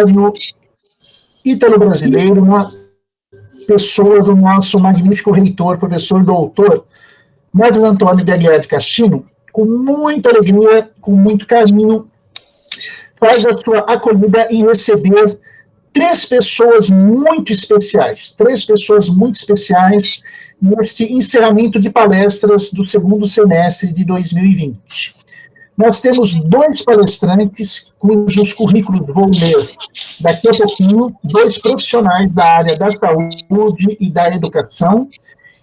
universitário ítalo-brasileiro, uma pessoa do nosso magnífico reitor, professor doutor Marco Antônio Gagliardi Cascino, com muita alegria, com muito carinho, faz a sua acolhida em receber três pessoas muito especiais neste encerramento de palestras do segundo semestre de 2020. Nós temos dois palestrantes cujos currículos vou ler daqui a pouquinho, dois profissionais da área da saúde e da educação,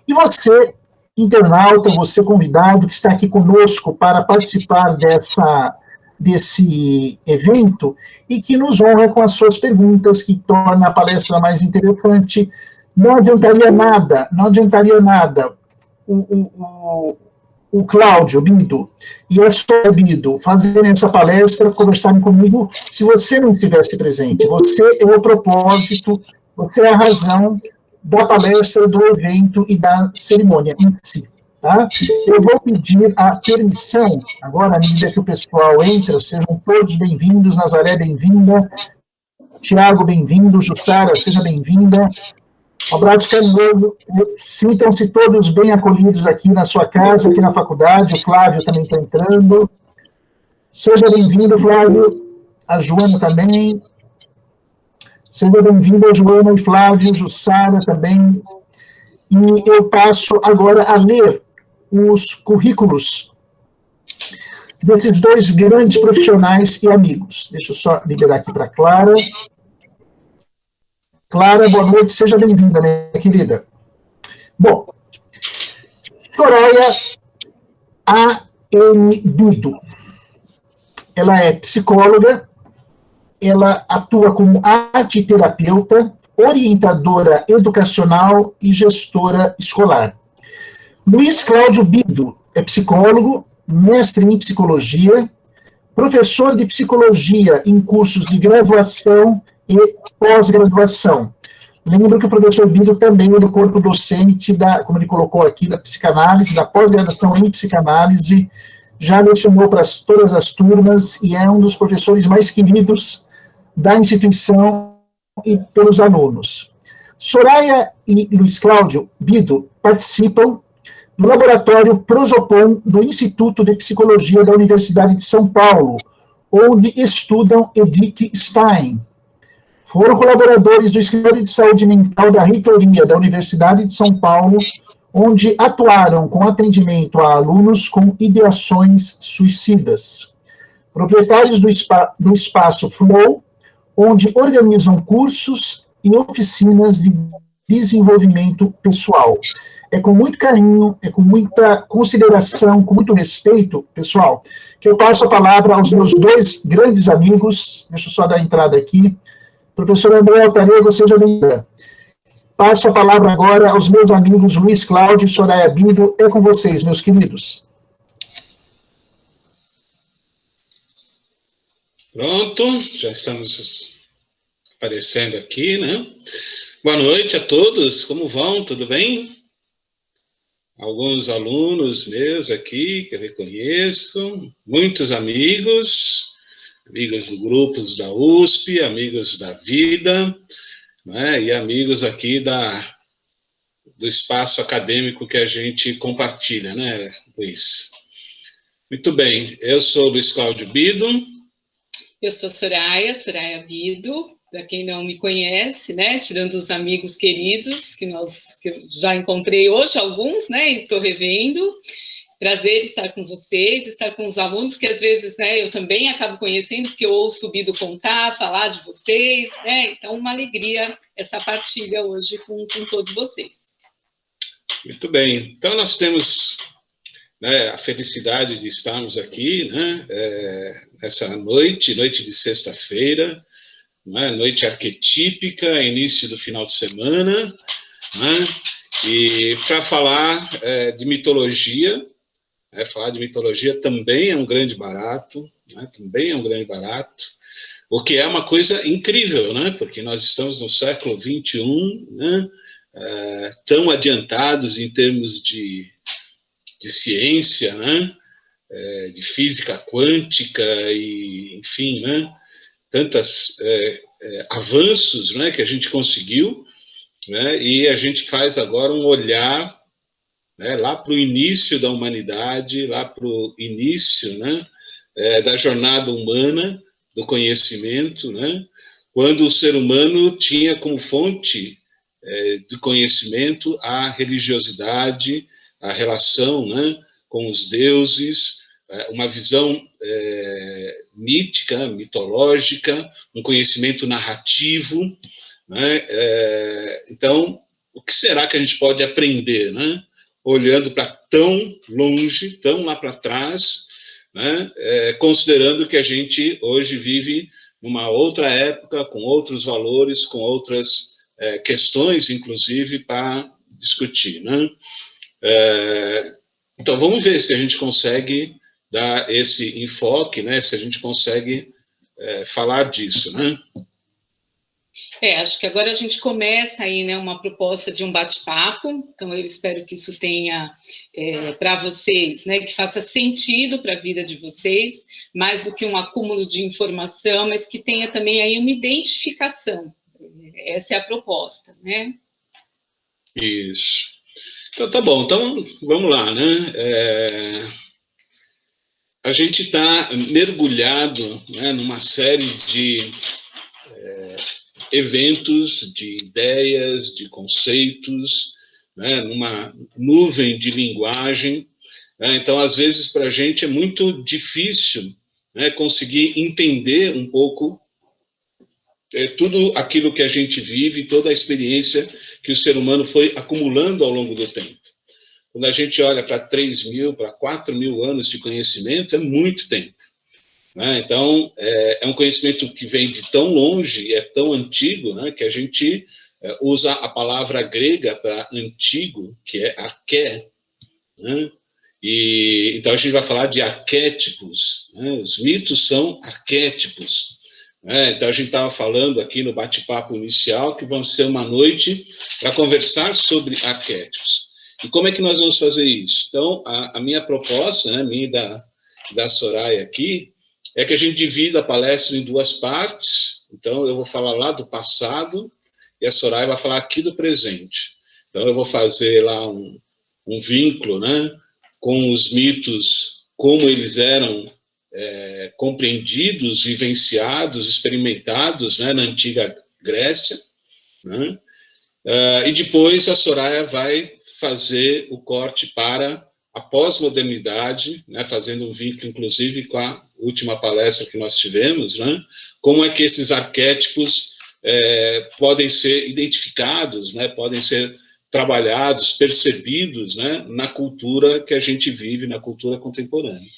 e você, internauta, você convidado que está aqui conosco para participar desse evento e que nos honra com as suas perguntas, que torna a palestra mais interessante. Não adiantaria nada o Cláudio Bido e a Sônia Bido fazerem essa palestra, conversarem comigo, se você não estivesse presente. Você é o propósito, você é a razão da palestra, do evento e da cerimônia em si. Tá? Eu vou pedir a permissão, agora, à medida que o pessoal entra, sejam todos bem-vindos, Nazaré, bem-vinda, Tiago, bem-vindo, Jussara, seja bem-vinda, um abraço carinhoso, sintam-se todos bem acolhidos aqui na sua casa, aqui na faculdade, o Flávio também está entrando, seja bem-vindo, Flávio, a Joana também, seja bem-vindo, Joana e Flávio, Jussara também, e eu passo agora a ler os currículos desses dois grandes profissionais e amigos. Deixa eu só liberar aqui para a Clara. Clara, boa noite, seja bem-vinda, minha querida. Bom, Soraya A.M. Bido. Ela é psicóloga, ela atua como arteterapeuta, orientadora educacional e gestora escolar. Luiz Cláudio Bido é psicólogo, mestre em psicologia, professor de psicologia em cursos de graduação e pós-graduação. Lembro que o professor Bido também é do corpo docente, como ele colocou aqui, da psicanálise, da pós-graduação em psicanálise, já lecionou para todas as turmas e é um dos professores mais queridos da instituição e pelos alunos. Soraya e Luiz Cláudio Bido participam do laboratório Prosopon do Instituto de Psicologia da Universidade de São Paulo, onde estudam Edith Stein. Foram colaboradores do Escritório de Saúde Mental da Reitoria da Universidade de São Paulo, onde atuaram com atendimento a alunos com ideações suicidas. Proprietários do espaço Flow, onde organizam cursos e oficinas de desenvolvimento pessoal. É com muito carinho, é com muita consideração, com muito respeito, pessoal, que eu passo a palavra aos meus dois grandes amigos. Deixa eu só dar a entrada aqui. Professor André Altarego, seja bem-vindo. Passo a palavra agora aos meus amigos Luiz Cláudio e Soraya Bido. É com vocês, meus queridos. Pronto, já estamos aparecendo aqui, né? Boa noite a todos, como vão? Tudo bem? Alguns alunos meus aqui, que eu reconheço, muitos amigos do grupos da USP, amigos da vida, né, e amigos aqui do espaço acadêmico que a gente compartilha, né, Luiz? Muito bem, eu sou Luiz Cláudio Bido. Eu sou Soraya Bido, para quem não me conhece, né, tirando os amigos queridos que eu já encontrei hoje, alguns, né, e estou revendo. Prazer estar com vocês, estar com os alunos, que às vezes, né, eu também acabo conhecendo, porque eu ouço o Bido contar, falar de vocês, né, então uma alegria essa partilha hoje com todos vocês. Muito bem, então nós temos, né, a felicidade de estarmos aqui, né, essa noite de sexta-feira, né, noite arquetípica, início do final de semana, né, e para falar de mitologia. Falar de mitologia também é um grande barato, né? Também é um grande barato, o que é uma coisa incrível, né? Porque nós estamos no século XXI, né? Tão adiantados em termos de ciência, né? De física quântica e, enfim, né? Tantas avanços, né, que a gente conseguiu, né, e a gente faz agora um olhar, né, lá para o início da humanidade, lá para o início, né, da jornada humana, do conhecimento, né, quando o ser humano tinha como fonte de conhecimento a religiosidade, a relação, né, com os deuses, uma visão mítica, mitológica, um conhecimento narrativo, né? Então, o que será que a gente pode aprender, né? Olhando para tão longe, tão lá para trás, né? Considerando que a gente hoje vive numa outra época, com outros valores, com outras questões, inclusive, para discutir, né? Então, vamos ver se a gente consegue dar esse enfoque, né? Se a gente consegue falar disso, né? Acho que agora a gente começa aí, né, uma proposta de um bate-papo, então eu espero que isso tenha para vocês, né, que faça sentido para a vida de vocês, mais do que um acúmulo de informação, mas que tenha também aí uma identificação. Essa é a proposta, né? Isso. Então, tá bom. Então, vamos lá, né? A gente está mergulhado, né, numa série de eventos, de ideias, de conceitos, né, numa nuvem de linguagem. Né? Então, às vezes, para a gente é muito difícil, né, conseguir entender um pouco tudo aquilo que a gente vive, toda a experiência que o ser humano foi acumulando ao longo do tempo. Quando a gente olha para 3.000, para 4.000 anos de conhecimento, é muito tempo. Né? Então, é um conhecimento que vem de tão longe, é tão antigo, né, que a gente usa a palavra grega para antigo, que é arché. Né? Então, a gente vai falar de arquétipos. Né? Os mitos são arquétipos. Então, a gente estava falando aqui no bate-papo inicial que vamos ser uma noite para conversar sobre arquétipos. E como é que nós vamos fazer isso? Então, a minha proposta, né, minha e da Soraya aqui, é que a gente divida a palestra em duas partes. Então, eu vou falar lá do passado e a Soraya vai falar aqui do presente. Então, eu vou fazer lá um vínculo, né, com os mitos, como eles eram compreendidos, vivenciados, experimentados, né, na antiga Grécia, né? E depois a Soraya vai fazer o corte para a pós-modernidade, né, fazendo um vínculo, inclusive, com a última palestra que nós tivemos, né, como é que esses arquétipos podem ser identificados, né, podem ser trabalhados, percebidos, né, na cultura que a gente vive, na cultura contemporânea.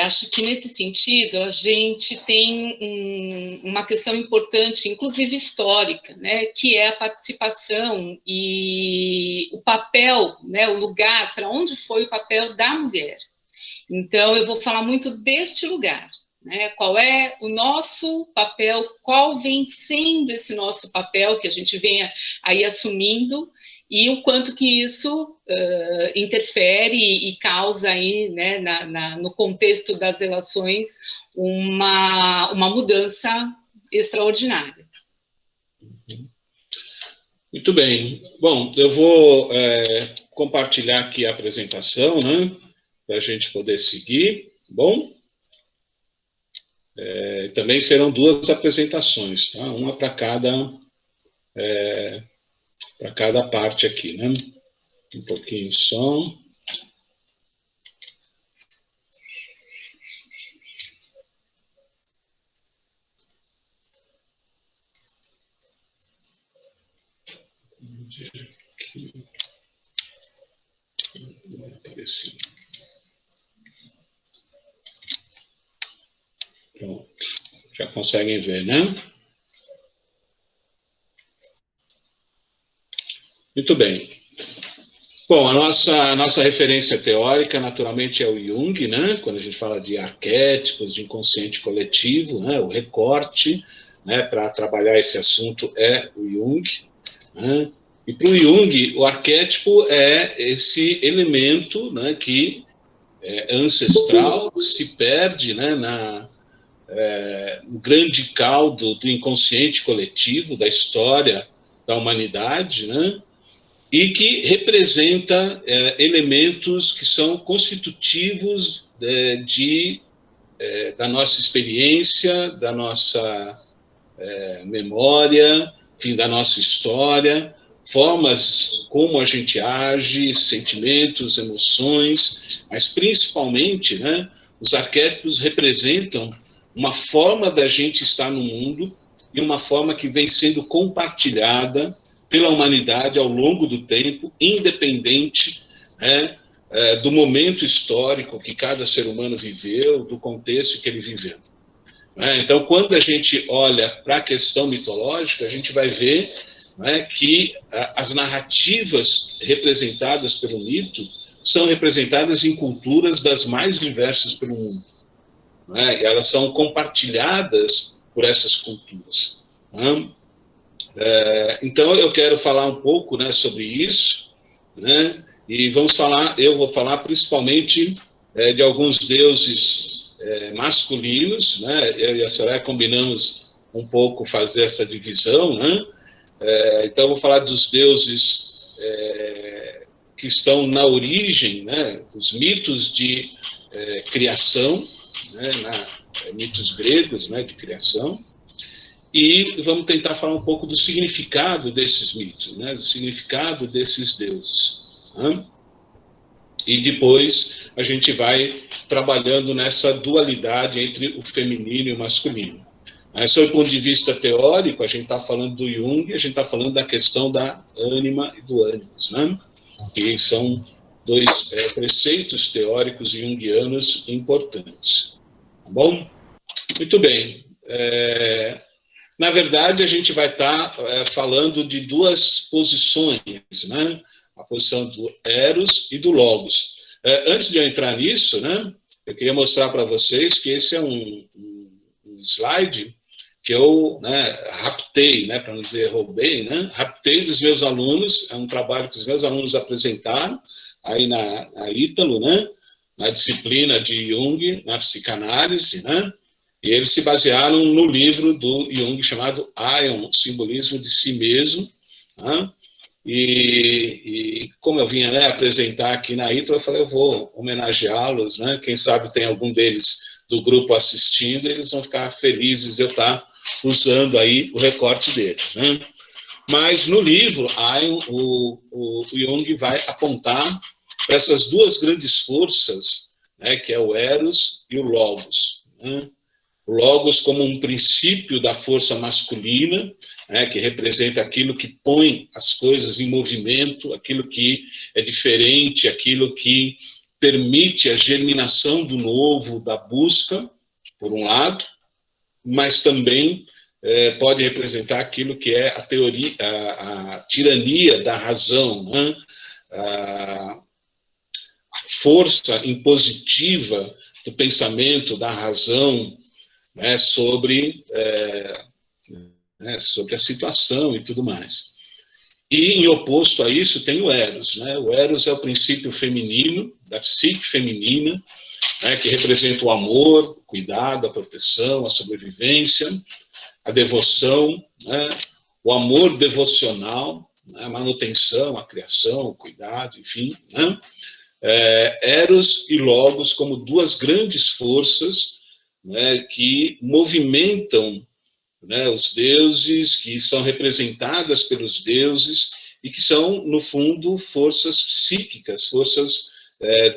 Acho que nesse sentido a gente tem uma questão importante, inclusive histórica, né, que é a participação e o papel, né, o lugar, para onde foi o papel da mulher. Então, eu vou falar muito deste lugar, né, qual é o nosso papel, qual vem sendo esse nosso papel que a gente vem aí assumindo, e o quanto que isso interfere e causa aí, né, no contexto das relações, uma mudança extraordinária. Muito bem. Bom, eu vou compartilhar aqui a apresentação, né, para a gente poder seguir. Bom, também serão duas apresentações, tá? Uma para cada parte aqui, né? Um pouquinho de som. Pronto. Já conseguem ver, né? Muito bem. Bom, a nossa referência teórica, naturalmente, é o Jung, né? Quando a gente fala de arquétipos, de inconsciente coletivo, né? O recorte, né, para trabalhar esse assunto é o Jung. Né? E para o Jung, o arquétipo é esse elemento, né, que é ancestral, se perde, né, no grande caldo do inconsciente coletivo, da história da humanidade, né? E que representa elementos que são constitutivos da nossa experiência, da nossa memória, enfim, da nossa história, formas como a gente age, sentimentos, emoções, mas principalmente, né, os arquétipos representam uma forma da gente estar no mundo e uma forma que vem sendo compartilhada pela humanidade ao longo do tempo, independente, né, do momento histórico que cada ser humano viveu, do contexto que ele viveu. Então, quando a gente olha para a questão mitológica, a gente vai ver, né, que as narrativas representadas pelo mito são representadas em culturas das mais diversas pelo mundo. Né? E elas são compartilhadas por essas culturas. Né? Então, eu quero falar um pouco, né, sobre isso, né? E eu vou falar principalmente de alguns deuses masculinos, né? Eu e a Soraya combinamos um pouco fazer essa divisão, né? Então, eu vou falar dos deuses que estão na origem, né, dos mitos de criação, né, mitos gregos, né, de criação, e vamos tentar falar um pouco do significado desses mitos, né, do significado desses deuses. Né? E depois a gente vai trabalhando nessa dualidade entre o feminino e o masculino. Sob o ponto de vista teórico, a gente está falando do Jung, a gente está falando da questão da ânima e do ânimos, né? Que são dois preceitos teóricos junguianos importantes. Tá bom? Muito bem. Na verdade, a gente vai estar falando de duas posições, né? A posição do Eros e do Logos. Antes de eu entrar nisso, né, eu queria mostrar para vocês que esse é um slide que eu, né, raptei, né, para não dizer roubei, né, raptei dos meus alunos, é um trabalho que os meus alunos apresentaram aí na Ítalo, né, na disciplina de Jung, na psicanálise, né, e eles se basearam no livro do Jung chamado Aion, Simbolismo de Si Mesmo, né, e como eu vinha, né, apresentar aqui na Ítalo, eu falei, eu vou homenageá-los, né, quem sabe tem algum deles do grupo assistindo, eles vão ficar felizes de eu estar usando aí o recorte deles, né? Mas no livro, o Jung vai apontar para essas duas grandes forças, né, que é o Eros e o Logos. Né? O Logos como um princípio da força masculina, né, que representa aquilo que põe as coisas em movimento, aquilo que é diferente, aquilo que permite a germinação do novo, da busca, por um lado, mas também pode representar aquilo que é a teoria, a tirania da razão, né? A força impositiva do pensamento, da razão, né, sobre a situação e tudo mais. E, em oposto a isso, tem o Eros. Né? O Eros é o princípio feminino, da psique feminina, né, que representa o amor, o cuidado, a proteção, a sobrevivência, a devoção, né, o amor devocional, né, a manutenção, a criação, o cuidado, enfim. Né? Eros e Logos como duas grandes forças, né, que movimentam, né, os deuses, que são representadas pelos deuses e que são, no fundo, forças psíquicas, forças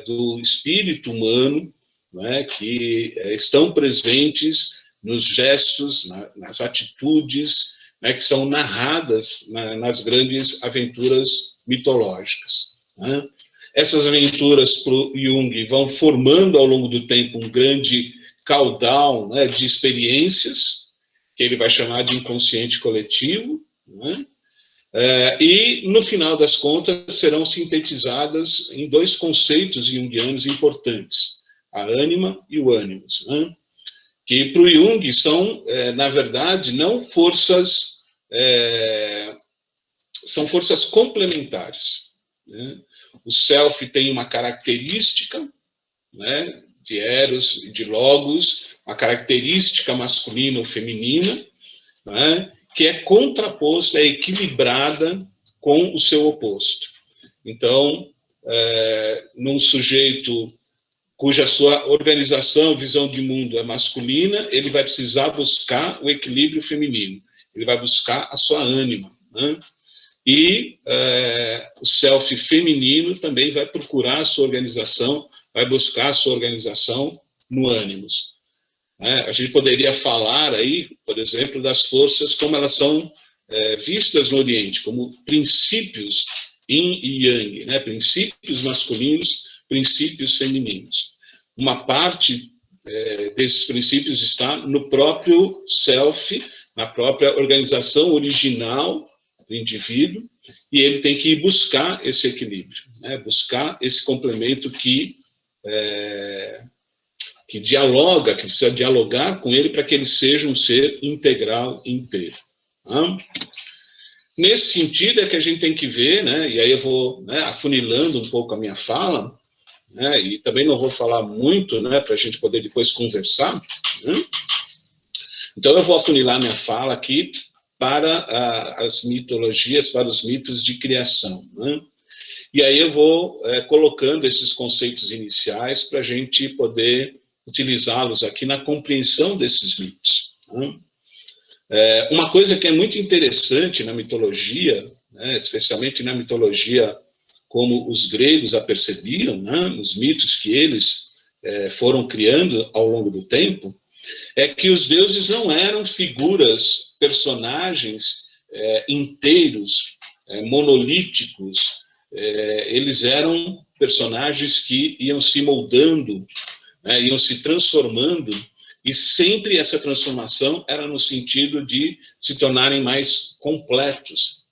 do espírito humano, né, que estão presentes nos gestos, nas atitudes, né, que são narradas nas grandes aventuras mitológicas. Né. Essas aventuras para o Jung vão formando ao longo do tempo um grande caudal, né, de experiências, que ele vai chamar de inconsciente coletivo, né? E, no final das contas, serão sintetizadas em dois conceitos junguianos importantes, a ânima e o ânimos, né? Que, para o Jung, são, na verdade, não forças, são forças complementares. Né? O self tem uma característica, né, de Eros e de Logos, uma característica masculina ou feminina, né, que é contraposta, é equilibrada com o seu oposto. Então, num sujeito cuja sua organização, visão de mundo é masculina, ele vai precisar buscar o equilíbrio feminino, ele vai buscar a sua ânima, né? E o self feminino também vai procurar a sua organização, vai buscar a sua organização no ânimos. A gente poderia falar aí, por exemplo, das forças como elas são vistas no Oriente, como princípios yin e yang, né? Princípios masculinos, princípios femininos. Uma parte desses princípios está no próprio self, na própria organização original do indivíduo, e ele tem que ir buscar esse equilíbrio, né? Buscar esse complemento que dialoga, que precisa dialogar com ele para que ele seja um ser integral inteiro. Tá? Nesse sentido é que a gente tem que ver, né, e aí eu vou, né, afunilando um pouco a minha fala, né, e também não vou falar muito, né, para a gente poder depois conversar, né? Então eu vou afunilar minha fala aqui para as mitologias, para os mitos de criação, né? E aí eu vou colocando esses conceitos iniciais para a gente poder utilizá-los aqui na compreensão desses mitos, né? Uma coisa que é muito interessante na mitologia, né, especialmente na mitologia como os gregos a percebiam, né, nos mitos que eles foram criando ao longo do tempo, é que os deuses não eram figuras, personagens inteiros, monolíticos, eles eram personagens que iam se moldando, iam se transformando, e sempre essa transformação era no sentido de se tornarem mais completos.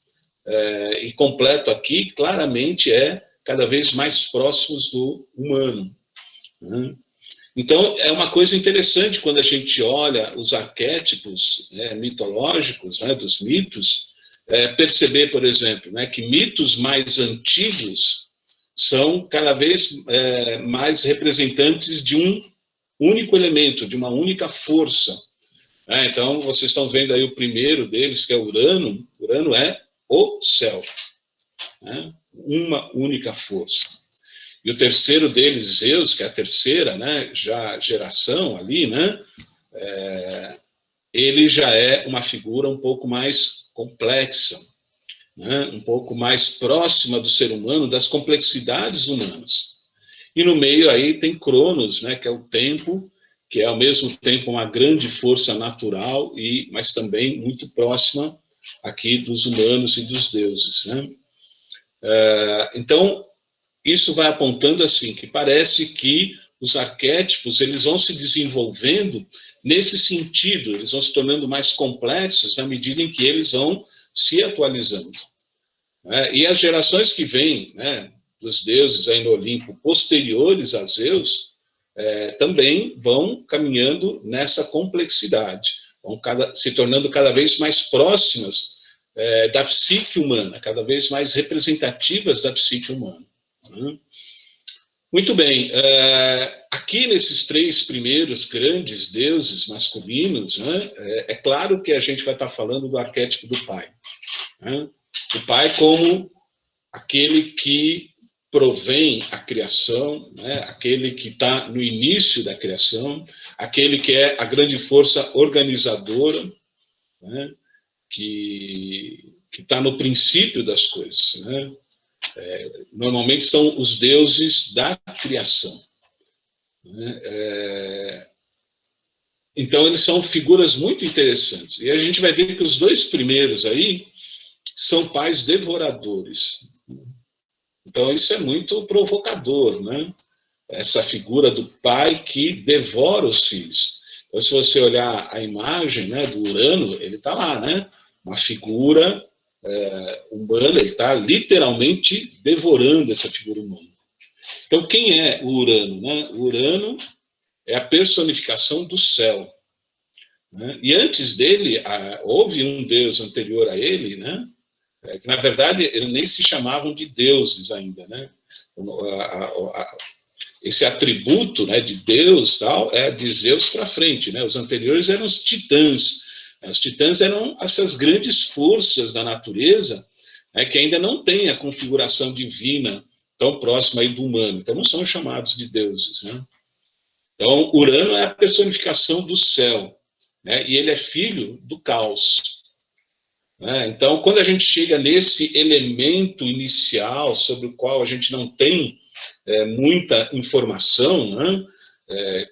E completo aqui, claramente, é cada vez mais próximos do humano, né? Então, é uma coisa interessante quando a gente olha os arquétipos mitológicos, né, dos mitos, perceber, por exemplo, né, que mitos mais antigos são cada vez mais representantes de um único elemento, de uma única força. Então, vocês estão vendo aí o primeiro deles, que é Urano. Urano é o céu, né? Uma única força. E o terceiro deles, Zeus, que é a terceira, né, geração ali, né, ele já é uma figura um pouco mais complexa, né, um pouco mais próxima do ser humano, das complexidades humanas. E no meio aí tem Cronos, né, que é o tempo, que é ao mesmo tempo uma grande força natural, mas também muito próxima aqui dos humanos e dos deuses, né? Então, isso vai apontando assim, que parece que os arquétipos eles vão se desenvolvendo nesse sentido, eles vão se tornando mais complexos na medida em que eles vão se atualizando. E as gerações que vêm, né, dos deuses aí no Olimpo, posteriores a Zeus, também vão caminhando nessa complexidade, vão se tornando cada vez mais próximas da psique humana, cada vez mais representativas da psique humana. Muito bem, aqui nesses três primeiros grandes deuses masculinos, né, é claro que a gente vai estar falando do arquétipo do pai, né? O pai como aquele que provém a criação, né, aquele que está no início da criação, aquele que é a grande força organizadora, né, que está no princípio das coisas, né? Normalmente são os deuses da criação, né? Então eles são figuras muito interessantes, e a gente vai ver que os dois primeiros aí são pais devoradores. Então isso é muito provocador, né? Essa figura do pai que devora os filhos. Então, se você olhar a imagem, né, do Urano, ele está lá, né? Uma figura humana, ele está literalmente devorando essa figura humana. Então, quem é o Urano, né? O Urano é a personificação do céu, né? E antes dele, houve um deus anterior a ele, né? Que, na verdade, eles nem se chamavam de deuses ainda, né? esse atributo, né, de Deus, tal, é de Zeus para frente, né? Os anteriores eram os titãs. Os titãs eram essas grandes forças da natureza, né, que ainda não têm a configuração divina tão próxima aí do humano. Então, não são chamados de deuses, né? Então, Urano é a personificação do céu, né? E ele é filho do caos. Né? Então, quando a gente chega nesse elemento inicial sobre o qual a gente não tem muita informação, né?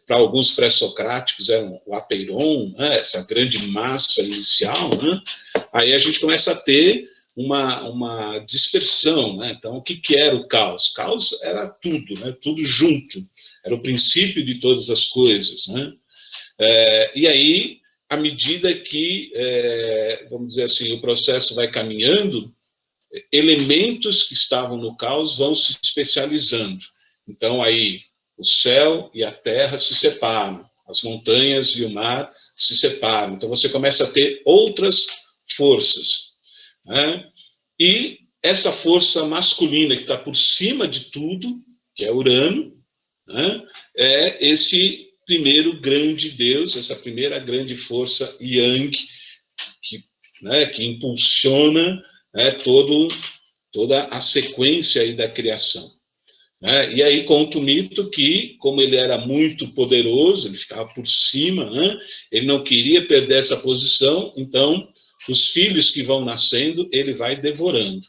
Para alguns pré-socráticos é o apeiron, né? Essa grande massa inicial, né? Aí a gente começa a ter uma dispersão, né? Então, o que era o caos? Caos era tudo, né? Tudo junto, era o princípio de todas as coisas, né? E aí, à medida que, vamos dizer assim, o processo vai caminhando, elementos que estavam no caos vão se especializando. Então, aí, o céu e a terra se separam, as montanhas e o mar se separam. Então, você começa a ter outras forças, né? E essa força masculina que está por cima de tudo, que é Urano, né? É esse primeiro grande Deus, essa primeira grande força Yang, que impulsiona, né, toda a sequência aí da criação. Né? E aí conta o mito que, como ele era muito poderoso, ele ficava por cima, né? Ele não queria perder essa posição, então os filhos que vão nascendo, ele vai devorando.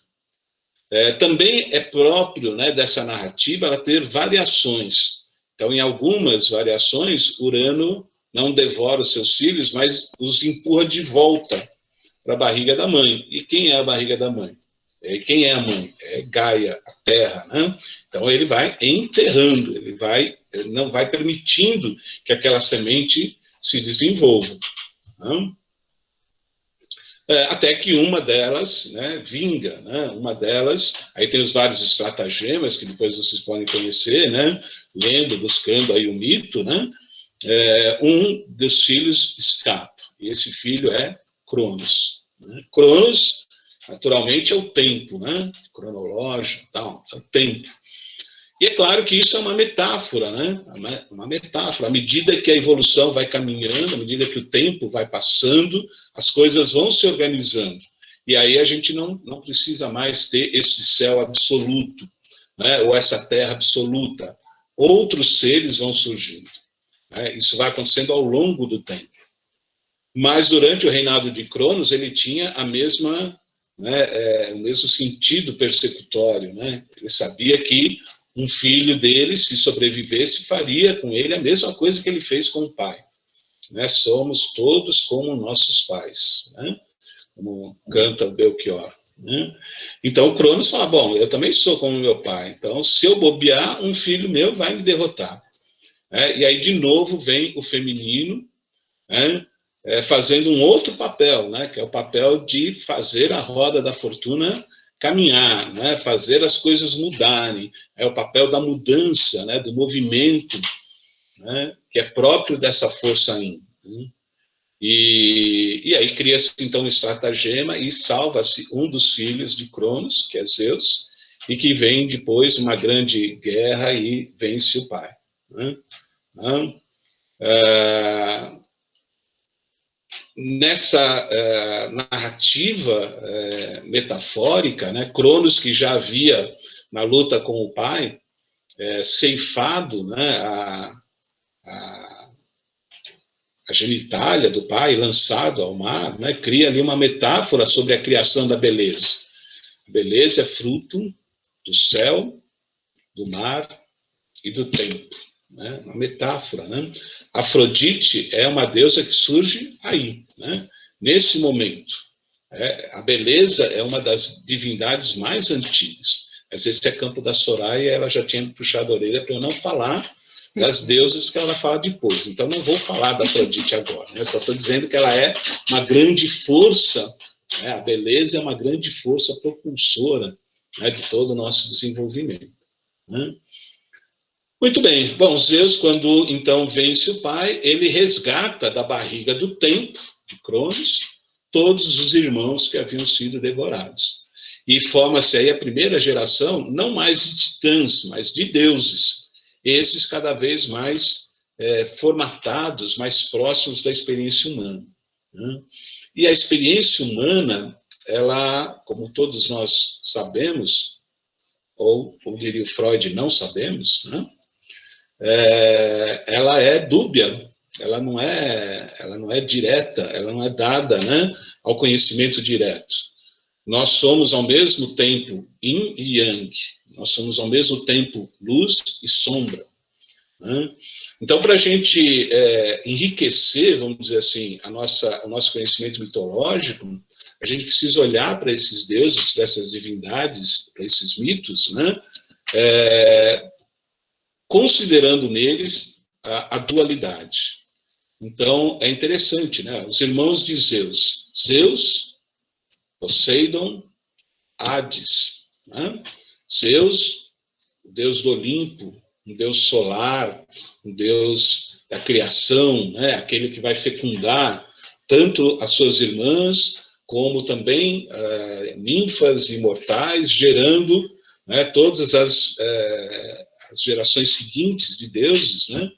Também é próprio, né, dessa narrativa ela ter variações. Então, em algumas variações, Urano não devora os seus filhos, mas os empurra de volta para a barriga da mãe. E quem é a barriga da mãe? Quem é a mãe? É Gaia, a terra, né? Então, ele vai enterrando, ele não vai permitindo que aquela semente se desenvolva. Né? Até que uma delas, né, vinga, né? Uma delas, aí tem os vários estratagemas que depois vocês podem conhecer, né? Lendo, buscando aí o mito, né? Um dos filhos escapa, e esse filho é Cronos. Né? Cronos, naturalmente, é o tempo, né? Cronológico, tal, é o tempo. E é claro que isso é uma metáfora, né? Uma metáfora. À medida que a evolução vai caminhando, à medida que o tempo vai passando, as coisas vão se organizando. E aí a gente não precisa mais ter esse céu absoluto, né? Ou essa terra absoluta. Outros seres vão surgindo. Né? Isso vai acontecendo ao longo do tempo. Mas durante o reinado de Cronos, ele tinha a mesma, né, o mesmo sentido persecutório. Né? Ele sabia que um filho dele, se sobrevivesse, faria com ele a mesma coisa que ele fez com o pai. Né? Somos todos como nossos pais, né? Como canta o Belchior. Né? Então, o Cronos fala, bom, eu também sou como meu pai, então, se eu bobear, um filho meu vai me derrotar. E aí, de novo, vem o feminino, né? Fazendo um outro papel, né? Que é o papel de fazer a roda da fortuna caminhar, né? Fazer as coisas mudarem, é o papel da mudança, né? Do movimento, né? Que é próprio dessa força Yin. Né? E aí cria-se então um estratagema e salva-se um dos filhos de Cronos, que é Zeus, e que vem depois uma grande guerra e vence o pai. Né? Nessa narrativa metafórica, né, Cronos, que já havia, na luta com o pai, ceifado, né, a genitália do pai, lançado ao mar, né, cria ali uma metáfora sobre a criação da beleza. A beleza é fruto do céu, do mar e do tempo. Né, uma metáfora, né? Afrodite é uma deusa que surge aí, né? Nesse momento. A beleza é uma das divindades mais antigas. Mas esse é campo da Soraya, ela já tinha puxado a orelha para eu não falar das deusas, que ela fala depois. Então, não vou falar da Afrodite agora. Né? Só estou dizendo que ela é uma grande força, né? A beleza é uma grande força propulsora, né, de todo o nosso desenvolvimento. Né? Muito bem. Bom, Zeus, quando então vence o pai, ele resgata da barriga do tempo, de Cronos, todos os irmãos que haviam sido devorados. E forma-se aí a primeira geração, não mais de titãs, mas de deuses. esses cada vez mais formatados, mais próximos da experiência humana, né? E a experiência humana, ela, como todos nós sabemos, ou, como diria o Freud, não sabemos, né? Ela é dúbia, ela não é direta, ela não é dada, né, ao conhecimento direto. Nós somos ao mesmo tempo yin e yang, nós somos ao mesmo tempo luz e sombra, né? Então, para a gente enriquecer, vamos dizer assim, o nosso conhecimento mitológico, a gente precisa olhar para esses deuses, para essas divindades, para esses mitos, né, considerando neles a dualidade. Então, é interessante, né? Os irmãos de Zeus, Zeus, Poseidon, Hades, né? Zeus, o deus do Olimpo, um deus solar, um deus da criação, né? Aquele que vai fecundar tanto as suas irmãs, como também ninfas imortais, gerando, né, todas as gerações seguintes de deuses, né?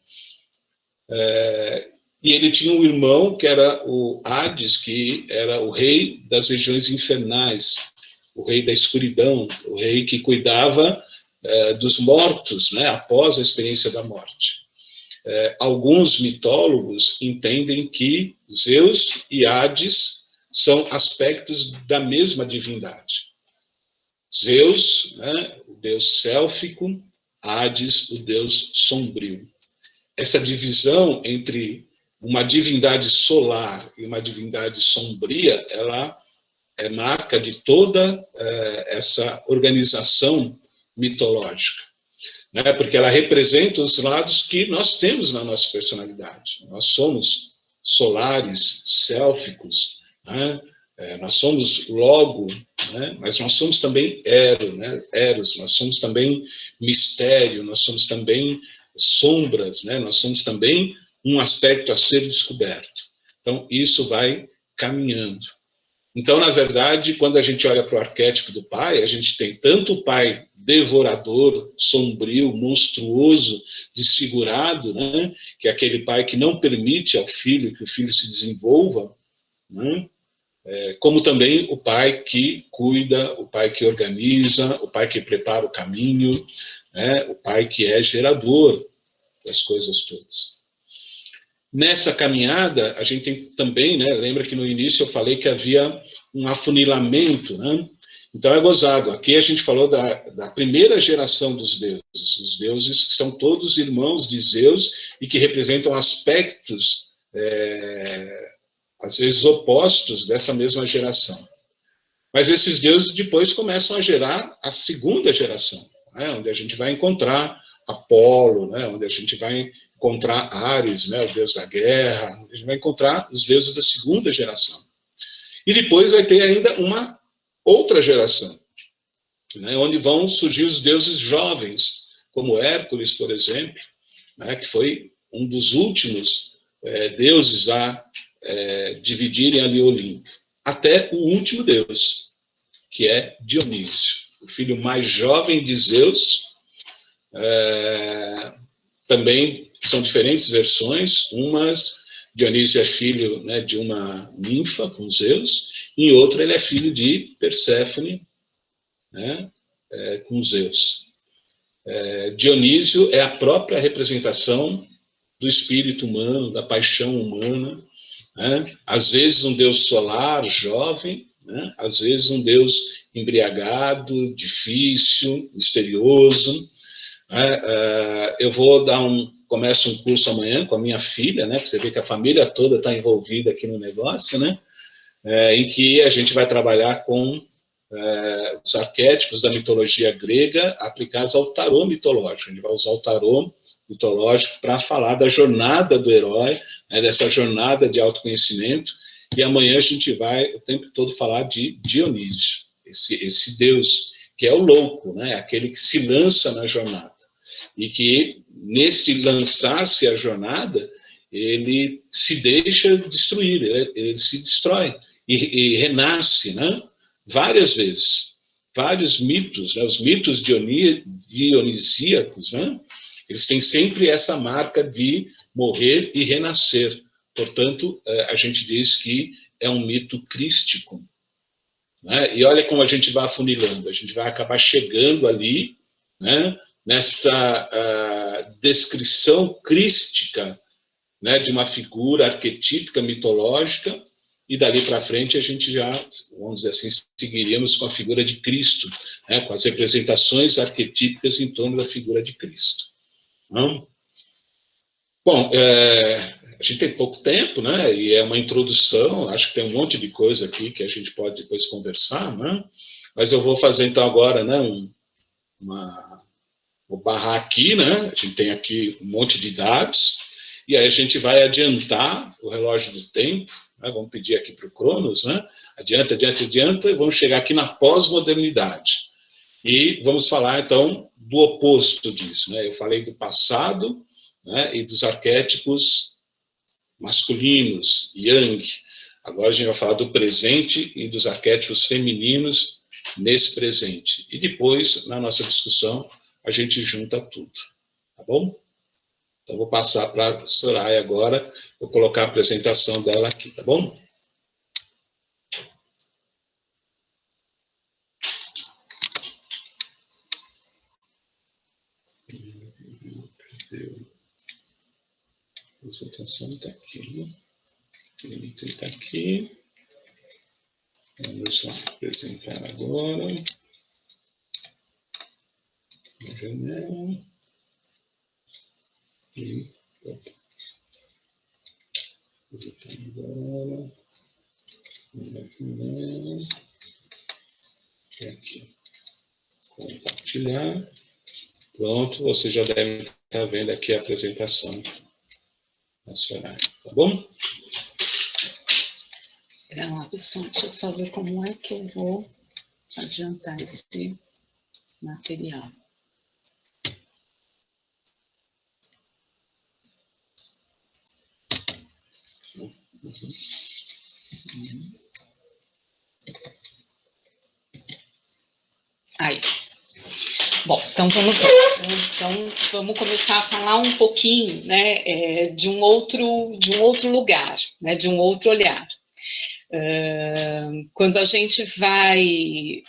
E ele tinha um irmão que era o Hades, que era o rei das regiões infernais, o rei da escuridão, o rei que cuidava dos mortos, né, após a experiência da morte. Alguns mitólogos entendem que Zeus e Hades são aspectos da mesma divindade. Zeus, né, o deus sélfico, Hades, o deus sombrio. Essa divisão entre uma divindade solar e uma divindade sombria, ela é marca de toda essa organização mitológica, né? Porque ela representa os lados que nós temos na nossa personalidade. Nós somos solares, sélficos, né? Nós somos logo, né? Mas nós somos também eros, nós somos também mistério, nós somos também sombras, né? Nós somos também um aspecto a ser descoberto. Então, isso vai caminhando. Então, na verdade, quando a gente olha para o arquétipo do pai, a gente tem tanto o pai devorador, sombrio, monstruoso, desfigurado, né? Que é aquele pai que não permite ao filho que o filho se desenvolva, né? Como também o pai que cuida, o pai que organiza, o pai que prepara o caminho, né? O pai que é gerador das coisas todas. Nessa caminhada, a gente tem também, né, lembra que no início eu falei que havia um afunilamento, né? Então é gozado. Aqui a gente falou da primeira geração dos deuses, os deuses que são todos irmãos de Zeus e que representam aspectos, às vezes, opostos dessa mesma geração. Mas esses deuses depois começam a gerar a segunda geração, né, onde a gente vai encontrar Apolo, né, onde a gente vai encontrar Ares, né, o deus da guerra, a gente vai encontrar os deuses da segunda geração. E depois vai ter ainda uma outra geração, né, onde vão surgir os deuses jovens, como Hércules, por exemplo, né, que foi um dos últimos deuses a dividirem ali o Olimpo, até o último deus, que é Dionísio, o filho mais jovem de Zeus. Também são diferentes versões. Dionísio é filho, né, de uma ninfa com Zeus, e em outra ele é filho de Perséfone, né, com Zeus. Dionísio é a própria representação do espírito humano, da paixão humana, né? Às vezes um deus solar, jovem, né? Às vezes um deus embriagado, difícil, misterioso. Eu vou começo um curso amanhã com a minha filha, né? Você vê que a família toda está envolvida aqui no negócio, né? Em que a gente vai trabalhar com os arquétipos da mitologia grega aplicados ao tarô mitológico. A gente vai usar o tarô mitológico para falar da jornada do herói, né? Dessa jornada de autoconhecimento. E amanhã a gente vai o tempo todo falar de Dionísio, esse deus que é o louco, né? Aquele que se lança na jornada. E que, nesse lançar-se à jornada, ele se deixa destruir, ele se destrói e renasce, né? Várias vezes. Vários mitos, né? Os mitos dionisíacos, né? Eles têm sempre essa marca de morrer e renascer. Portanto, a gente diz que é um mito crístico. Né? E olha como a gente vai afunilando, a gente vai acabar chegando ali, né, nessa descrição crística, né, de uma figura arquetípica, mitológica, e dali para frente a gente já, vamos dizer assim, seguiríamos com a figura de Cristo, né, com as representações arquetípicas em torno da figura de Cristo. Não? Bom, a gente tem pouco tempo, né, e é uma introdução, acho que tem um monte de coisa aqui que a gente pode depois conversar, né, mas eu vou fazer então agora, né, vou barrar aqui, né, a gente tem aqui um monte de dados, e aí a gente vai adiantar o relógio do tempo, né, vamos pedir aqui para o Cronos, né, adianta, e vamos chegar aqui na pós-modernidade. E vamos falar, então, do oposto disso, né, eu falei do passado, né, e dos arquétipos masculinos, yang. Agora a gente vai falar do presente e dos arquétipos femininos nesse presente. E depois, na nossa discussão, a gente junta tudo. Tá bom? Então, vou passar para a Soraya agora, vou colocar a apresentação dela aqui, tá bom? A apresentação está aqui. Ele está aqui. Vamos só apresentar agora. A janela. E apresentar agora. E aqui. Compartilhar. Pronto, você já deve estar vendo aqui a apresentação nacional, tá bom? Espera lá, pessoal, deixa eu só ver como é que eu vou adiantar esse material. Aí. Bom, então vamos lá. Então vamos começar a falar um pouquinho, né, de um outro lugar, né, de um outro olhar. Quando a gente vai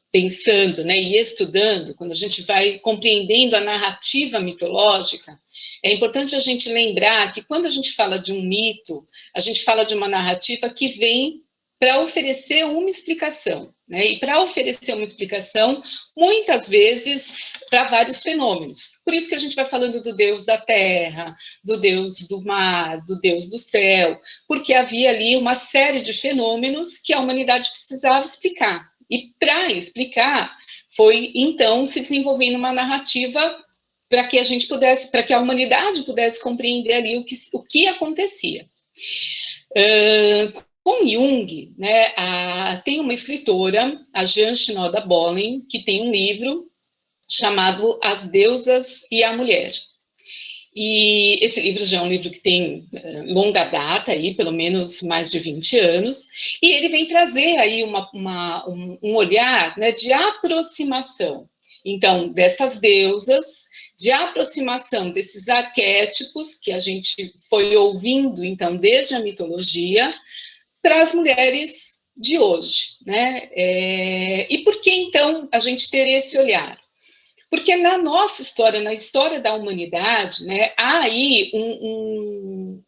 pensando, né, e estudando, quando a gente vai compreendendo a narrativa mitológica, é importante a gente lembrar que quando a gente fala de um mito, a gente fala de uma narrativa que vem para oferecer uma explicação, né? E para oferecer uma explicação, muitas vezes, para vários fenômenos. Por isso que a gente vai falando do Deus da terra, do Deus do mar, do Deus do céu, porque havia ali uma série de fenômenos que a humanidade precisava explicar. E para explicar, foi então se desenvolvendo uma narrativa para que a gente pudesse, para que a humanidade pudesse compreender ali o que acontecia. Com Jung, né, tem uma escritora, a Jean Shinoda Bolen, que tem um livro chamado As Deusas e a Mulher. E esse livro já é um livro que tem longa data, aí, pelo menos mais de 20 anos, e ele vem trazer aí um olhar, né, de aproximação, então, dessas deusas, de aproximação desses arquétipos que a gente foi ouvindo, então, desde a mitologia, para as mulheres de hoje, né? E por que, então, a gente ter esse olhar? Porque na nossa história, na história da humanidade, né, há aí um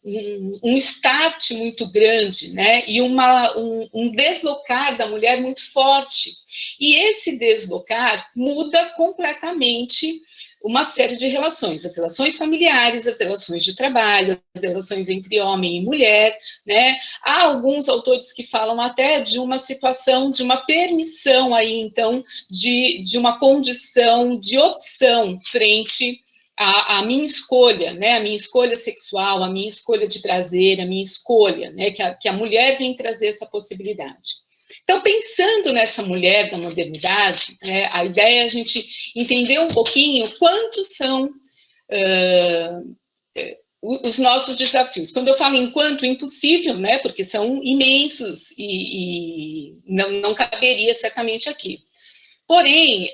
start muito grande, né, e um deslocar da mulher muito forte. E esse deslocar muda completamente uma série de relações, as relações familiares, as relações de trabalho, as relações entre homem e mulher, né? Há alguns autores que falam até de uma situação, de uma permissão aí, então, de uma condição de opção frente à minha escolha, né? A minha escolha sexual, a minha escolha de prazer, a minha escolha, né? Que a mulher vem trazer essa possibilidade. Então, pensando nessa mulher da modernidade, né, a ideia é a gente entender um pouquinho quantos são os nossos desafios. Quando eu falo enquanto, impossível, né, porque são imensos e não caberia certamente aqui. Porém,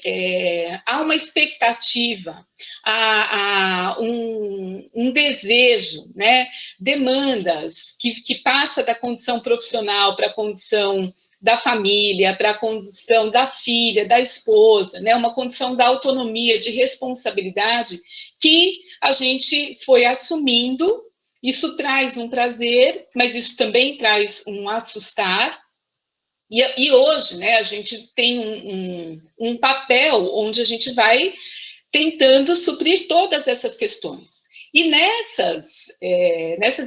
há uma expectativa, há um desejo, né? Demandas que passa da condição profissional para a condição da família, para a condição da filha, da esposa, né? Uma condição da autonomia, de responsabilidade, que a gente foi assumindo. Isso traz um prazer, mas isso também traz um assustar. E hoje, né, a gente tem um papel onde a gente vai tentando suprir todas essas questões. E nessas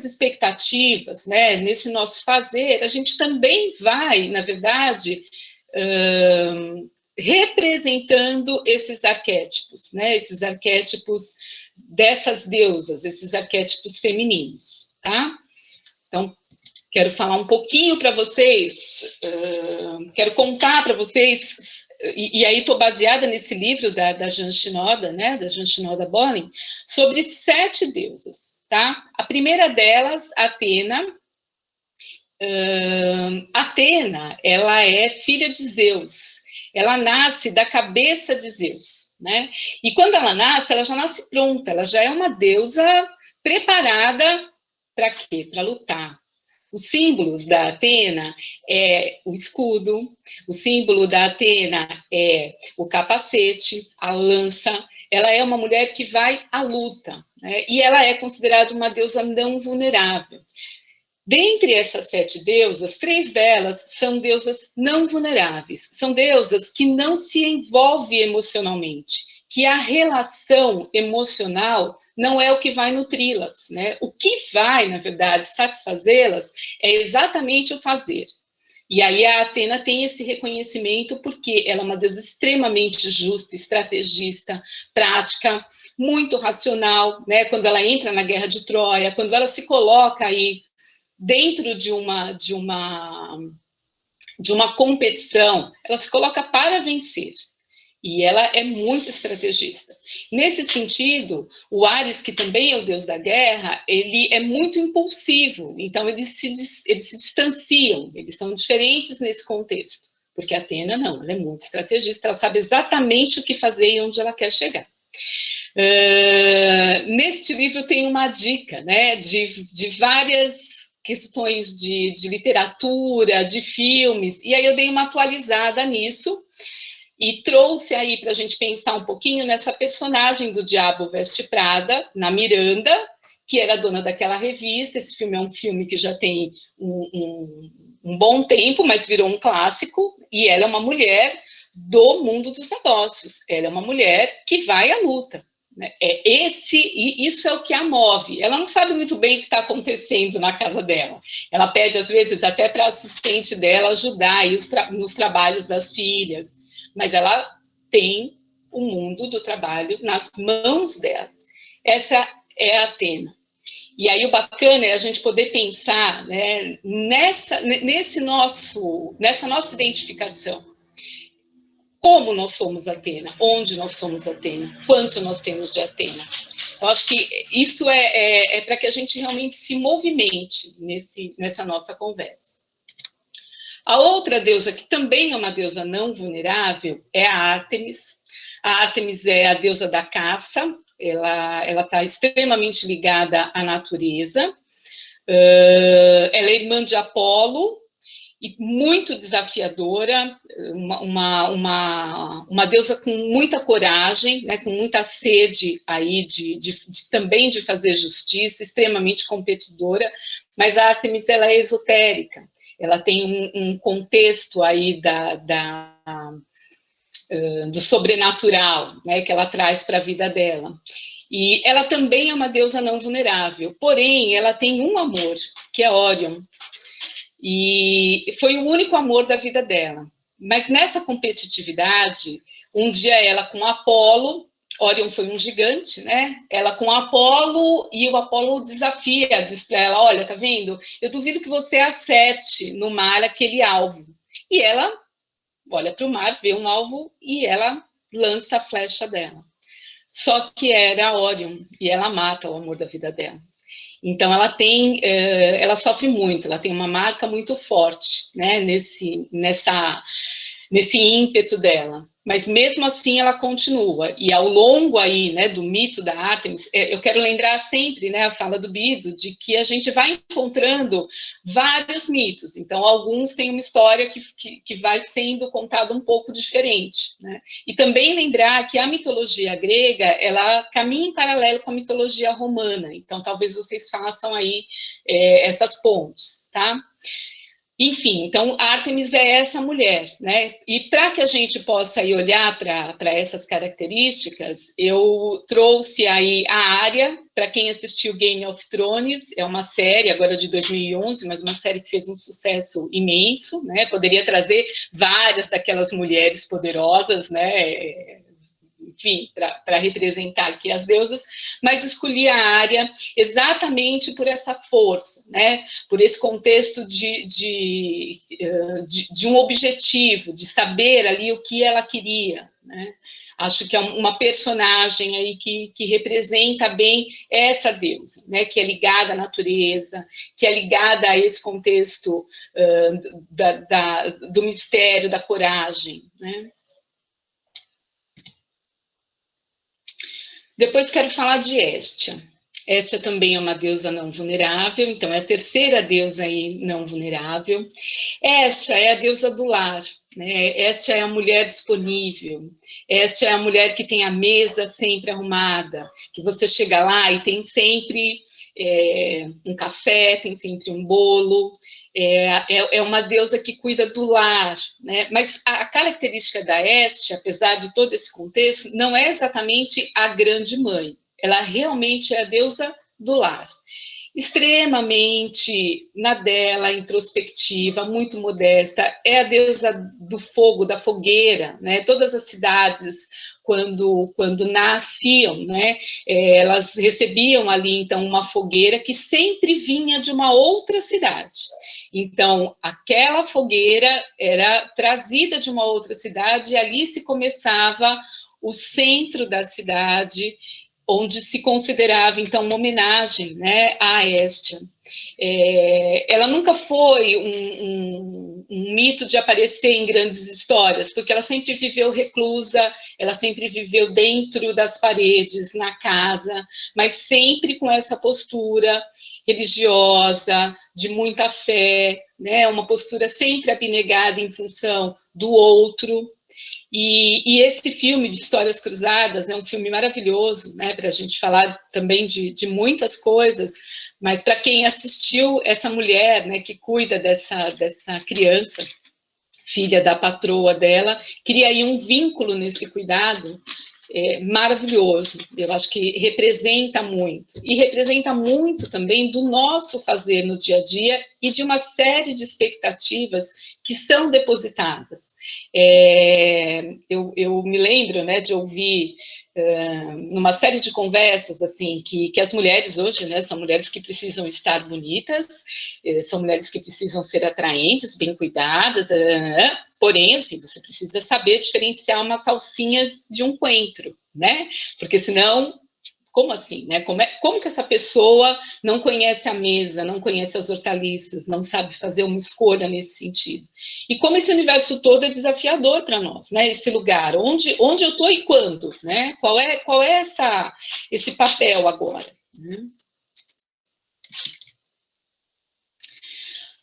expectativas, né, nesse nosso fazer, a gente também vai, na verdade, representando esses arquétipos, né, esses arquétipos dessas deusas, esses arquétipos femininos, tá? Então, quero falar um pouquinho para vocês, quero contar para vocês, e aí estou baseada nesse livro da Jan Shinoda, né, da Jan Shinoda Bolen, sobre 7 deusas, tá? A primeira delas, Atena. Atena, ela é filha de Zeus, ela nasce da cabeça de Zeus, né? E quando ela nasce, ela já nasce pronta, ela já é uma deusa preparada para quê? Para lutar. Os símbolos da Atena é o escudo, o símbolo da Atena é o capacete, a lança. Ela é uma mulher que vai à luta, né? E ela é considerada uma deusa não vulnerável. Dentre essas 7 deusas, 3 delas são deusas não vulneráveis, são deusas que não se envolvem emocionalmente, que a relação emocional não é o que vai nutri-las, né? O que vai, na verdade, satisfazê-las é exatamente o fazer. E aí a Atena tem esse reconhecimento porque ela é uma deusa extremamente justa, estrategista, prática, muito racional, né? Quando ela entra na guerra de Troia, quando ela se coloca aí dentro de uma competição, ela se coloca para vencer. E ela é muito estrategista. Nesse sentido, o Ares, que também é o deus da guerra, ele é muito impulsivo. Então, eles se distanciam, eles são diferentes nesse contexto. Porque a Atena, não, ela é muito estrategista, ela sabe exatamente o que fazer e onde ela quer chegar. Neste livro tem uma dica, né, de várias questões de literatura, de filmes, e aí eu dei uma atualizada nisso, e trouxe aí para a gente pensar um pouquinho nessa personagem do Diabo Veste Prada, na Miranda, que era dona daquela revista. Esse filme é um filme que já tem um bom tempo, mas virou um clássico, e ela é uma mulher do mundo dos negócios, ela é uma mulher que vai à luta. Isso é o que a move. Ela não sabe muito bem o que está acontecendo na casa dela. Ela pede, às vezes, até para a assistente dela ajudar aí nos trabalhos das filhas, mas ela tem o mundo do trabalho nas mãos dela. Essa é a Atena. E aí o bacana é a gente poder pensar, né, nessa nossa identificação. Como nós somos Atena, onde nós somos Atena, quanto nós temos de Atena. Eu acho que isso é para que a gente realmente se movimente nessa nossa conversa. A outra deusa, que também é uma deusa não vulnerável, é a Ártemis. A Ártemis é a deusa da caça, ela está extremamente ligada à natureza. Ela é irmã de Apolo, e muito desafiadora, uma deusa com muita coragem, né, com muita sede aí também de fazer justiça, extremamente competidora, mas a Ártemis, ela é esotérica, ela tem um contexto aí do sobrenatural, né, que ela traz para a vida dela. E ela também é uma deusa não vulnerável, porém, ela tem um amor, que é Órion. E foi o único amor da vida dela. Mas nessa competitividade, um dia ela com Apolo, Órion foi um gigante, né? Ela com Apolo, e o Apolo desafia, diz para ela, olha, tá vendo? Eu duvido que você acerte no mar aquele alvo. E ela olha para o mar, vê um alvo, e ela lança a flecha dela. Só que era Órion, e ela mata o amor da vida dela. Então, ela sofre muito, ela tem uma marca muito forte, né, nesse ímpeto dela. Mas mesmo assim ela continua, e ao longo aí, né, do mito da Ártemis, eu quero lembrar sempre, né, a fala do Bido, de que a gente vai encontrando vários mitos, então alguns têm uma história que vai sendo contada um pouco diferente, né, e também lembrar que a mitologia grega, ela caminha em paralelo com a mitologia romana, então talvez vocês façam aí essas pontes, tá? Enfim, então, Ártemis é essa mulher, né? E para que a gente possa aí olhar para essas características, eu trouxe aí a Arya, para quem assistiu Game of Thrones, é uma série agora de 2011, mas uma série que fez um sucesso imenso, né? Poderia trazer várias daquelas mulheres poderosas, né? Enfim, para representar aqui as deusas, mas escolhi a Arya exatamente por essa força, né? Por esse contexto de um objetivo, de saber ali o que ela queria, né? Acho que é uma personagem aí que representa bem essa deusa, né? Que é ligada à natureza, que é ligada a esse contexto do mistério, da coragem, né? Depois quero falar de Hestia. Hestia também é uma deusa não vulnerável, então é a terceira deusa aí não vulnerável. Hestia é a deusa do lar, né? Hestia é a mulher disponível. Hestia é a mulher que tem a mesa sempre arrumada, que você chega lá e tem sempre um café, tem sempre um bolo. É uma deusa que cuida do lar, né? Mas a característica da Hestia, apesar de todo esse contexto, não é exatamente a grande mãe. Ela realmente é a deusa do lar. Extremamente na dela, introspectiva, muito modesta, é a deusa do fogo, da fogueira, né? Todas as cidades, quando nasciam, né? Elas recebiam ali, então, uma fogueira que sempre vinha de uma outra cidade. Então, aquela fogueira era trazida de uma outra cidade e ali se começava o centro da cidade, onde se considerava, então, uma homenagem, né, à Hestia. Ela nunca foi um mito de aparecer em grandes histórias, porque ela sempre viveu reclusa, ela sempre viveu dentro das paredes, na casa, mas sempre com essa postura religiosa, de muita fé, né, uma postura sempre abnegada em função do outro. E esse filme de Histórias Cruzadas é um filme maravilhoso, né, para a gente falar também de muitas coisas, mas para quem assistiu, essa mulher, né, que cuida dessa criança, filha da patroa dela, cria aí um vínculo nesse cuidado maravilhoso. Eu acho que representa muito. E representa muito também do nosso fazer no dia a dia e de uma série de expectativas que são depositadas. Eu me lembro, né, de ouvir numa série de conversas assim que as mulheres hoje, né, são mulheres que precisam estar bonitas, são mulheres que precisam ser atraentes, bem cuidadas, porém, assim, você precisa saber diferenciar uma salsinha de um coentro, né? Porque senão, como assim, né? Como que essa pessoa não conhece a mesa, não conhece as hortaliças, não sabe fazer uma escolha nesse sentido? E como esse universo todo é desafiador para nós, né? Esse lugar, onde eu estou e quando, né? Qual é esse papel agora? Né?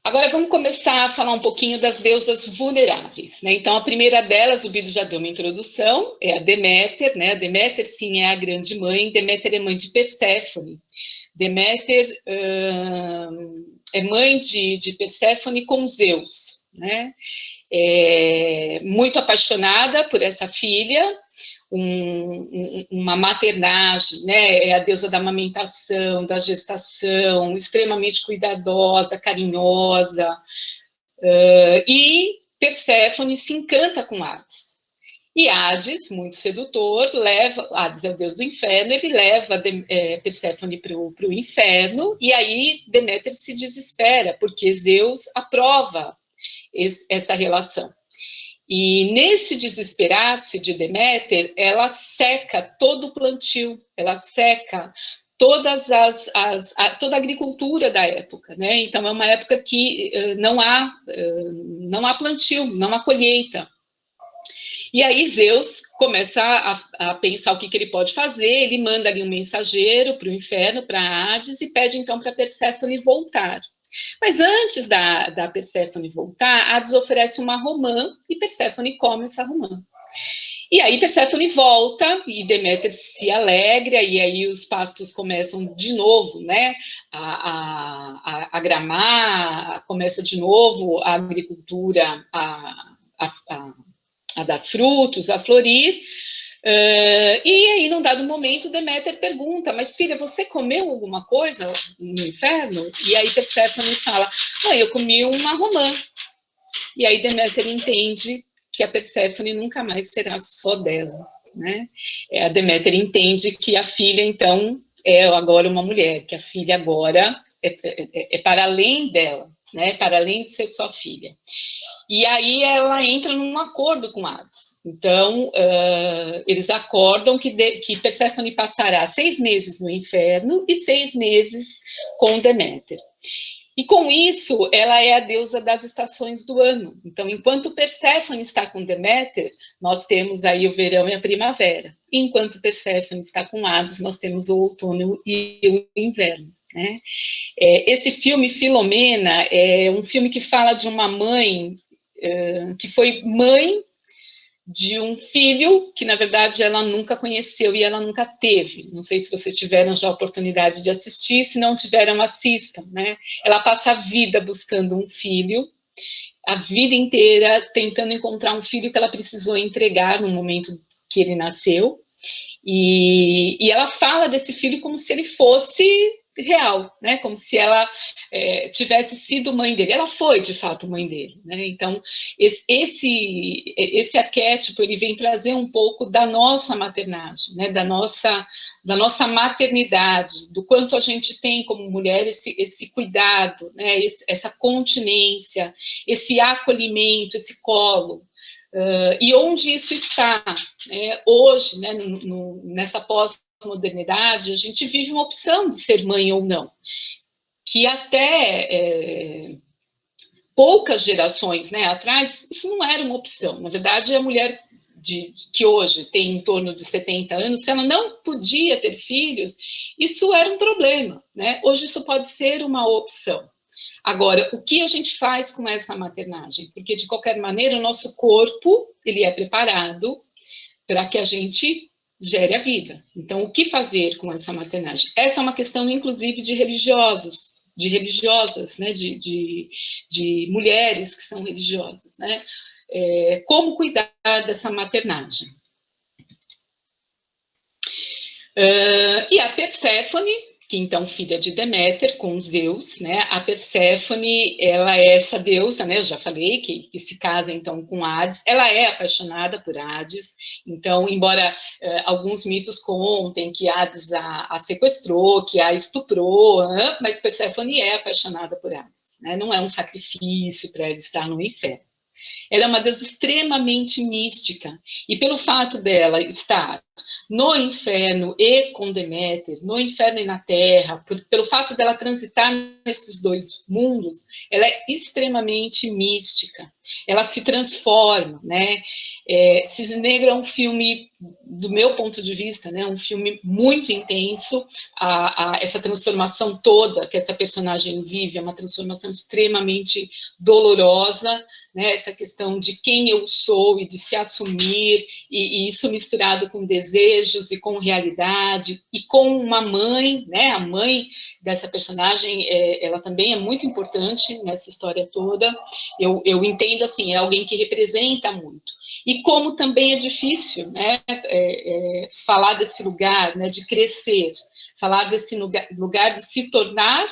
Agora vamos começar a falar um pouquinho das deusas vulneráveis, né? Então a primeira delas, o Bido já deu uma introdução, é a Deméter, né? A Deméter, sim, é a grande mãe. Deméter é mãe de Perséfone. Deméter é mãe de Perséfone com Zeus, né? Muito apaixonada por essa filha, uma maternagem, né? É a deusa da amamentação, da gestação, extremamente cuidadosa, carinhosa, e Perséfone se encanta com Hades. E Hades, muito sedutor, Hades é o deus do inferno, ele leva Perséfone para o inferno, e aí Deméter se desespera, porque Zeus aprova essa relação. E nesse desesperar-se de Deméter, ela seca todo o plantio, ela seca toda a agricultura da época, né? Então é uma época que não há plantio, não há colheita. E aí Zeus começa a pensar o que ele pode fazer, ele manda ali um mensageiro para o inferno, para Hades, e pede então para Perséfone voltar. Mas antes da Perséfone voltar, Hades oferece uma romã e Perséfone come essa romã. E aí Perséfone volta e Deméter se alegra, e aí os pastos começam de novo, né, a gramar, começa de novo a agricultura a dar frutos, a florir. E aí, num dado momento, Deméter pergunta, mas filha, você comeu alguma coisa no inferno? E aí Perséfone fala, não, eu comi uma romã. E aí Deméter entende que a Perséfone nunca mais será só dela, né? A Deméter entende que a filha, então, é agora uma mulher, que a filha agora é para além dela, né? Para além de ser só filha. E aí ela entra num acordo com Hades. Então, eles acordam que Perséfone passará 6 meses no inferno e 6 meses com Deméter. E com isso, ela é a deusa das estações do ano. Então, enquanto Perséfone está com Deméter, nós temos aí o verão e a primavera. E enquanto Perséfone está com Hades, nós temos o outono e o inverno, né? Esse filme, Filomena, é um filme que fala de uma mãe que foi mãe de um filho que, na verdade, ela nunca conheceu e ela nunca teve. Não sei se vocês tiveram já a oportunidade de assistir, se não tiveram, assistam, né? Ela passa a vida buscando um filho, a vida inteira tentando encontrar um filho que ela precisou entregar no momento que ele nasceu, e ela fala desse filho como se ele fosse real, né? Como se ela tivesse sido mãe dele. Ela foi, de fato, mãe dele, né? Então, esse arquétipo, ele vem trazer um pouco da nossa maternagem, né? Da nossa maternidade, do quanto a gente tem como mulher esse cuidado, né? Essa continência, esse acolhimento, esse colo. E onde isso está, né? Hoje, né, nessa pós-modernidade, a gente vive uma opção de ser mãe ou não, que até poucas gerações, né, atrás, isso não era uma opção. Na verdade, a mulher que hoje tem em torno de 70 anos, se ela não podia ter filhos, isso era um problema, né? Hoje isso pode ser uma opção. Agora, o que a gente faz com essa maternagem? Porque, de qualquer maneira, o nosso corpo, ele é preparado para que a gente gere a vida. Então, o que fazer com essa maternagem? Essa é uma questão, inclusive, de religiosos, de religiosas, né? de mulheres que são religiosas, né? Como cuidar dessa maternagem? E a Perséfone, que então filha de Deméter, com Zeus, né? A Perséfone, ela é essa deusa, né? Eu já falei, que se casa então com Hades. Ela é apaixonada por Hades. Então, embora alguns mitos contem que Hades a sequestrou, que a estuprou, mas Perséfone é apaixonada por Hades, né? Não é um sacrifício para ela estar no inferno. Ela é uma deusa extremamente mística, e pelo fato dela estar no inferno e com Deméter, no inferno e na terra, pelo fato dela transitar nesses dois mundos, ela é extremamente mística, ela se transforma, né? Cisne Negro é um filme, do meu ponto de vista, né, um filme muito intenso, essa transformação toda que essa personagem vive é uma transformação extremamente dolorosa, né, essa questão de quem eu sou e de se assumir, e isso misturado com desejos e com realidade, e com uma mãe, né, a mãe dessa personagem, ela também é muito importante nessa história toda. Eu entendo assim, é alguém que representa muito. E como também é difícil, né, falar desse lugar, né, de crescer, falar desse lugar de se tornar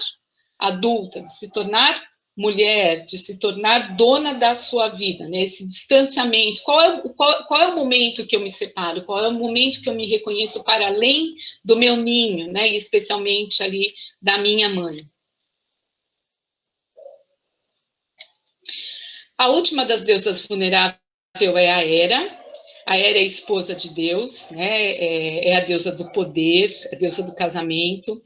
adulta, de se tornar mulher, de se tornar dona da sua vida, né? Esse distanciamento. Qual é o momento que eu me separo? Qual é o momento que eu me reconheço para além do meu ninho, né? E especialmente ali da minha mãe. A última das deusas vulneráveis é a Hera. A Héra é a esposa de Deus, né? É a deusa do poder, a deusa do casamento.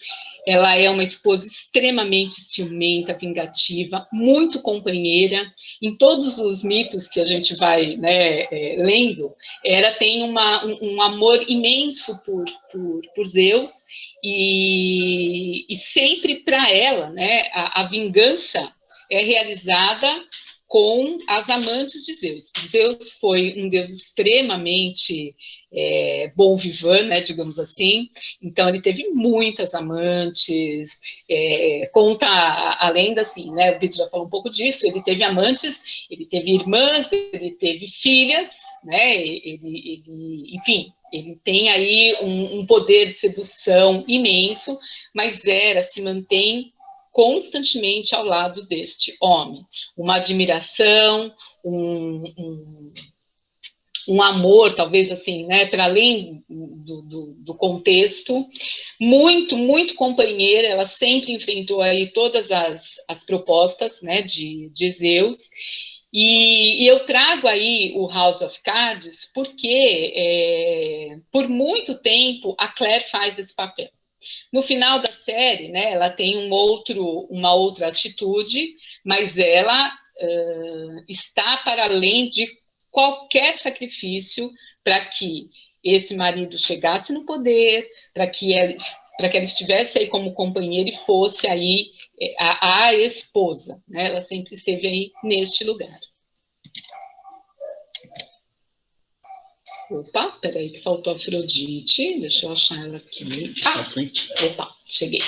Ela é uma esposa extremamente ciumenta, vingativa, muito companheira. Em todos os mitos que a gente vai, né, lendo, Héra tem um amor imenso por Zeus, e sempre para ela, né, a vingança é realizada com as amantes de Zeus. Zeus foi um deus extremamente bom vivant, né, digamos assim, então ele teve muitas amantes, conta a lenda assim, né, o Bito já falou um pouco disso, ele teve amantes, ele teve irmãs, ele teve filhas, né, enfim, ele tem aí um poder de sedução imenso, mas Hera se mantém constantemente ao lado deste homem. Uma admiração, um amor, talvez assim, né, para além do contexto, muito, muito companheira. Ela sempre enfrentou aí todas as propostas, né, de Zeus. E eu trago aí o House of Cards porque, por muito tempo, a Claire faz esse papel. No final da série, né, ela tem uma outra atitude, mas ela está para além de qualquer sacrifício para que esse marido chegasse no poder, para que ela estivesse aí como companheira e fosse aí a esposa, né? Ela sempre esteve aí neste lugar. Opa, peraí que faltou a Afrodite, deixa eu achar ela aqui. Opa, cheguei.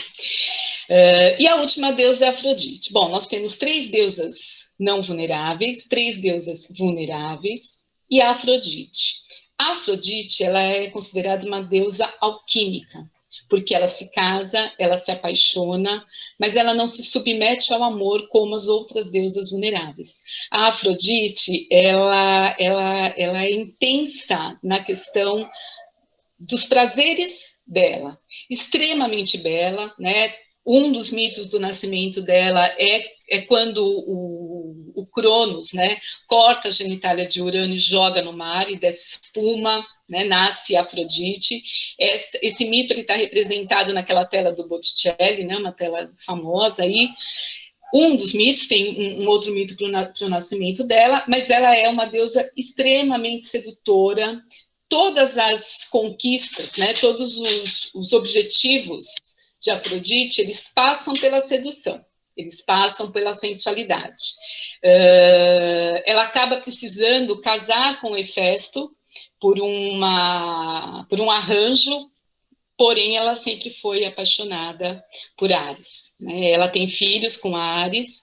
E a última deusa é Afrodite. Bom, nós temos 3 deusas não vulneráveis, 3 deusas vulneráveis e a Afrodite. A Afrodite, ela é considerada uma deusa alquímica, porque ela se casa, ela se apaixona, mas ela não se submete ao amor como as outras deusas vulneráveis. A Afrodite, ela é intensa na questão dos prazeres dela, extremamente bela, né? Um dos mitos do nascimento dela é quando o Cronos, né, corta a genitália de Urano e joga no mar e desce espuma, né, nasce Afrodite. Esse mito está representado naquela tela do Botticelli, né, uma tela famosa aí. Um dos mitos, tem um outro mito para o nascimento dela, mas ela é uma deusa extremamente sedutora. Todas as conquistas, né, todos os objetivos de Afrodite, eles passam pela sedução, eles passam pela sensualidade. Ela acaba precisando casar com Hefesto por um arranjo, porém ela sempre foi apaixonada por Ares, né? Ela tem filhos com Ares,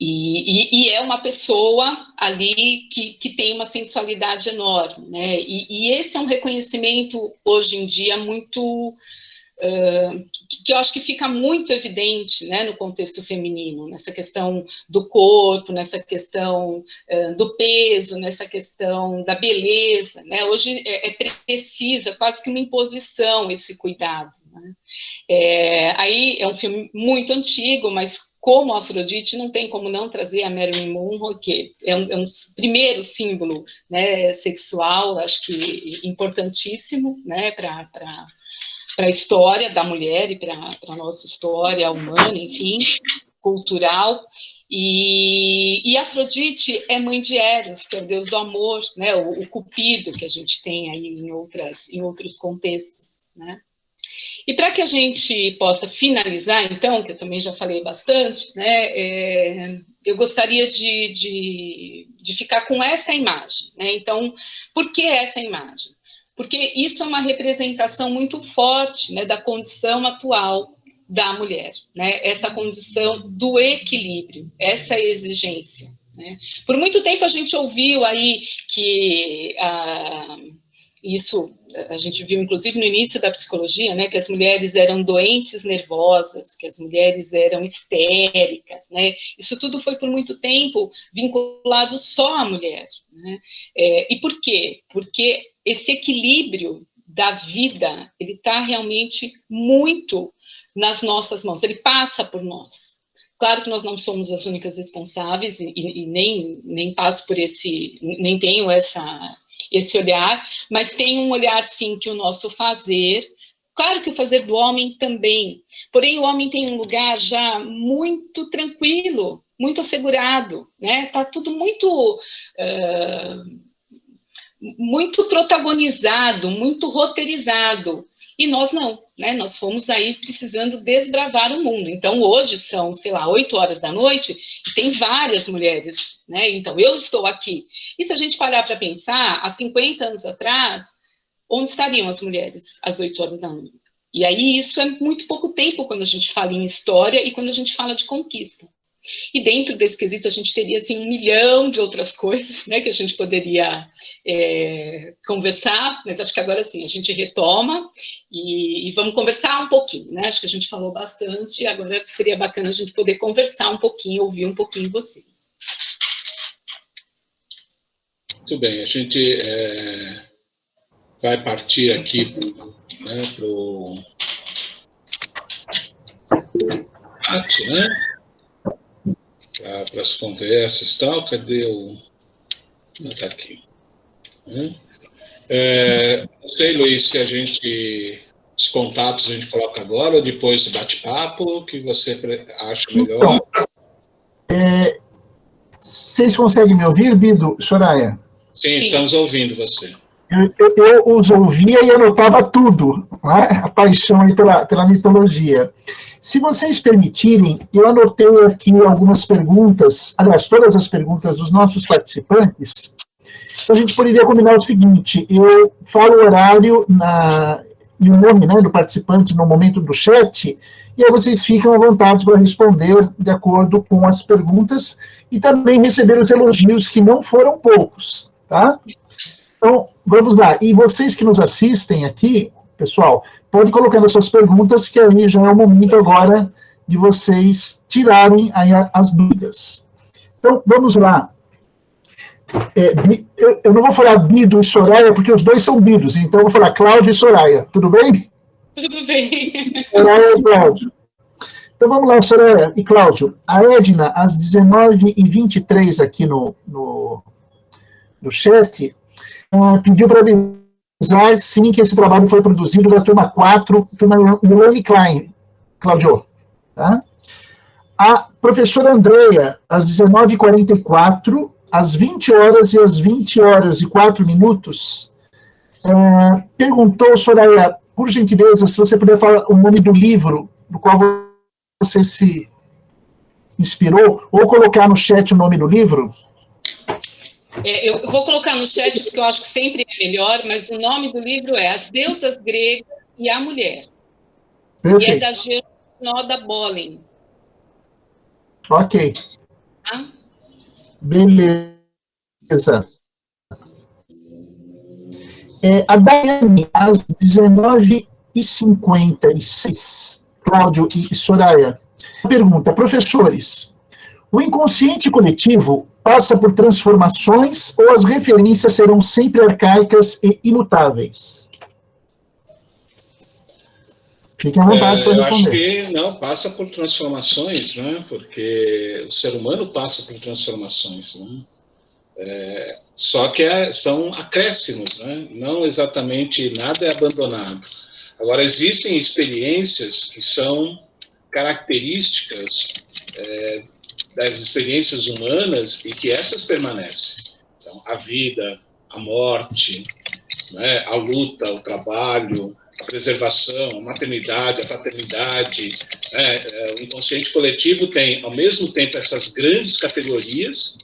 e é uma pessoa ali que tem uma sensualidade enorme, né? E esse é um reconhecimento, hoje em dia, muito... que eu acho que fica muito evidente, né, no contexto feminino, nessa questão do corpo, nessa questão do peso, nessa questão da beleza, né? Hoje é preciso, é quase que uma imposição esse cuidado, né? Aí é um filme muito antigo, mas como Afrodite, não tem como não trazer a Marilyn Monroe, que é um primeiro símbolo, né, sexual, acho que importantíssimo, né, para a história da mulher e para a nossa história humana, enfim, cultural. E Afrodite é mãe de Eros, que é o deus do amor, né, o Cupido, que a gente tem aí em outros contextos, né. E para que a gente possa finalizar, então, que eu também já falei bastante, né, eu gostaria de ficar com essa imagem, né? Então, por que essa imagem? Porque isso é uma representação muito forte, né, da condição atual da mulher, né? Essa condição do equilíbrio, essa exigência, né? Por muito tempo a gente ouviu aí que isso a gente viu, inclusive, no início da psicologia, né, que as mulheres eram doentes nervosas, que as mulheres eram histéricas, né? Isso tudo foi, por muito tempo, vinculado só à mulher, né? E por quê? Porque esse equilíbrio da vida, ele está realmente muito nas nossas mãos, ele passa por nós. Claro que nós não somos as únicas responsáveis e nem passo por nem tenho esse olhar, mas tem um olhar, sim, que o nosso fazer, claro que o fazer do homem também, porém o homem tem um lugar já muito tranquilo, muito assegurado, né? Tá tudo muito protagonizado, muito roteirizado. E nós não, né? Nós fomos aí precisando desbravar o mundo. Então, hoje são, sei lá, 8 horas da noite e tem várias mulheres, né? Então, eu estou aqui. E se a gente parar para pensar, há 50 anos atrás, onde estariam as mulheres às 8 horas da noite? E aí, isso é muito pouco tempo quando a gente fala em história e quando a gente fala de conquista. E dentro desse quesito a gente teria assim 1 milhão de outras coisas, né, que a gente poderia conversar, mas acho que agora sim a gente retoma e vamos conversar um pouquinho, né? Acho que a gente falou bastante, agora seria bacana a gente poder conversar um pouquinho, ouvir um pouquinho vocês. Muito bem, a gente vai partir aqui para o chat, né? Para as conversas e tal. Cadê o... Está aqui. Não sei, Luiz, se os contatos a gente coloca agora ou depois do bate-papo, o que você acha melhor? Então, vocês conseguem me ouvir, Bido, Soraya? Sim, estamos ouvindo você. Eu os ouvia e anotava tudo, né? A paixão aí pela mitologia. Se vocês permitirem, eu anotei aqui algumas perguntas, aliás, todas as perguntas dos nossos participantes. Então, a gente poderia combinar o seguinte: eu falo o horário e o nome, né, do participante no momento do chat, e aí vocês ficam à vontade para responder de acordo com as perguntas e também receber os elogios, que não foram poucos, tá? Então, vamos lá. E vocês que nos assistem aqui, pessoal, podem colocar nas suas perguntas, que aí já é o momento agora de vocês tirarem aí as dúvidas. Então, vamos lá. Eu não vou falar Bido e Soraya, porque os dois são Bidos, então eu vou falar Cláudio e Soraya. Tudo bem? Tudo bem. Soraya e Cláudio. Então vamos lá, Soraya e Cláudio. A Edna, às 19h23 aqui no chat, pediu para avisar, sim, que esse trabalho foi produzido da turma 4, turma Milane Klein, Cláudio. Tá? A professora Andrea, às 19h44, às 20 horas e às 20 horas e 4 minutos, perguntou, Soraya, por gentileza, se você puder falar o nome do livro do qual você se inspirou, ou colocar no chat o nome do livro. Eu vou colocar no chat, porque eu acho que sempre é melhor, mas o nome do livro é As Deusas Gregas e a Mulher. Perfeito. E é da Genoda Bollen. Ok. Tá? Beleza. A Daiane, às 19h56, Cláudio e Soraya, pergunta: professores, o inconsciente coletivo passa por transformações ou as referências serão sempre arcaicas e imutáveis? Fiquem à vontade para responder. Eu acho que não, passa por transformações, né? Porque o ser humano passa por transformações, né? Só que são acréscimos, né? Não exatamente nada é abandonado. Agora, existem experiências que são características das experiências humanas e que essas permanecem. Então, a vida, a morte, né? A luta, o trabalho, a preservação, a maternidade, a paternidade. O inconsciente coletivo tem, ao mesmo tempo, essas grandes categorias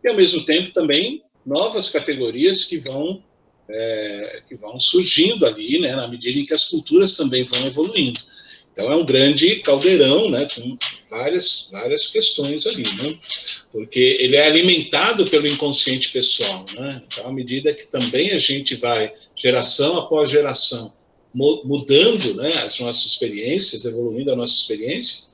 e, ao mesmo tempo, também novas categorias que vão surgindo ali, né, na medida em que as culturas também vão evoluindo. Então, é um grande caldeirão, né, com várias questões ali, né, porque ele é alimentado pelo inconsciente pessoal, né, então, à medida que também a gente vai, geração após geração, mudando, né, as nossas experiências, evoluindo a nossa experiência,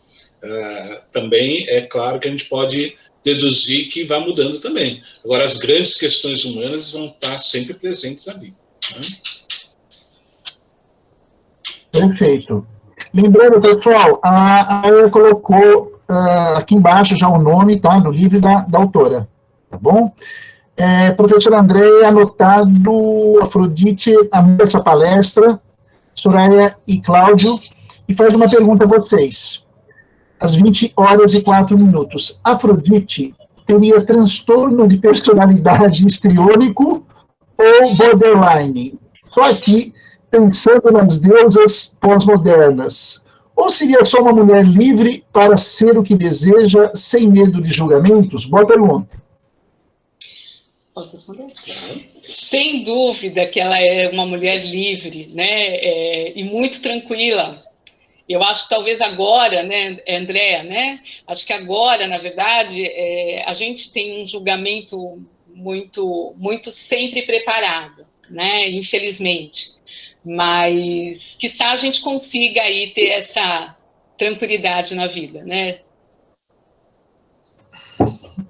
também é claro que a gente pode deduzir que vai mudando também. Agora, as grandes questões humanas vão estar sempre presentes ali. Né? Perfeito. Lembrando, pessoal, a Aya colocou aqui embaixo já o nome, tá, do livro da autora, tá bom? Professor André, anotado, Afrodite, amou essa palestra, Soraya e Cláudio, e faz uma pergunta a vocês. Às 20h04, Afrodite teria transtorno de personalidade histriônico ou borderline? Só aqui, pensando nas deusas pós-modernas. Ou seria só uma mulher livre para ser o que deseja, sem medo de julgamentos? Boa pergunta. Posso responder? Sem dúvida que ela é uma mulher livre, né, e muito tranquila. Eu acho que talvez agora, né, Andréa, né, acho que agora, na verdade, a gente tem um julgamento muito sempre preparado, né, infelizmente. Mas, quiçá a gente consiga aí ter essa tranquilidade na vida, né?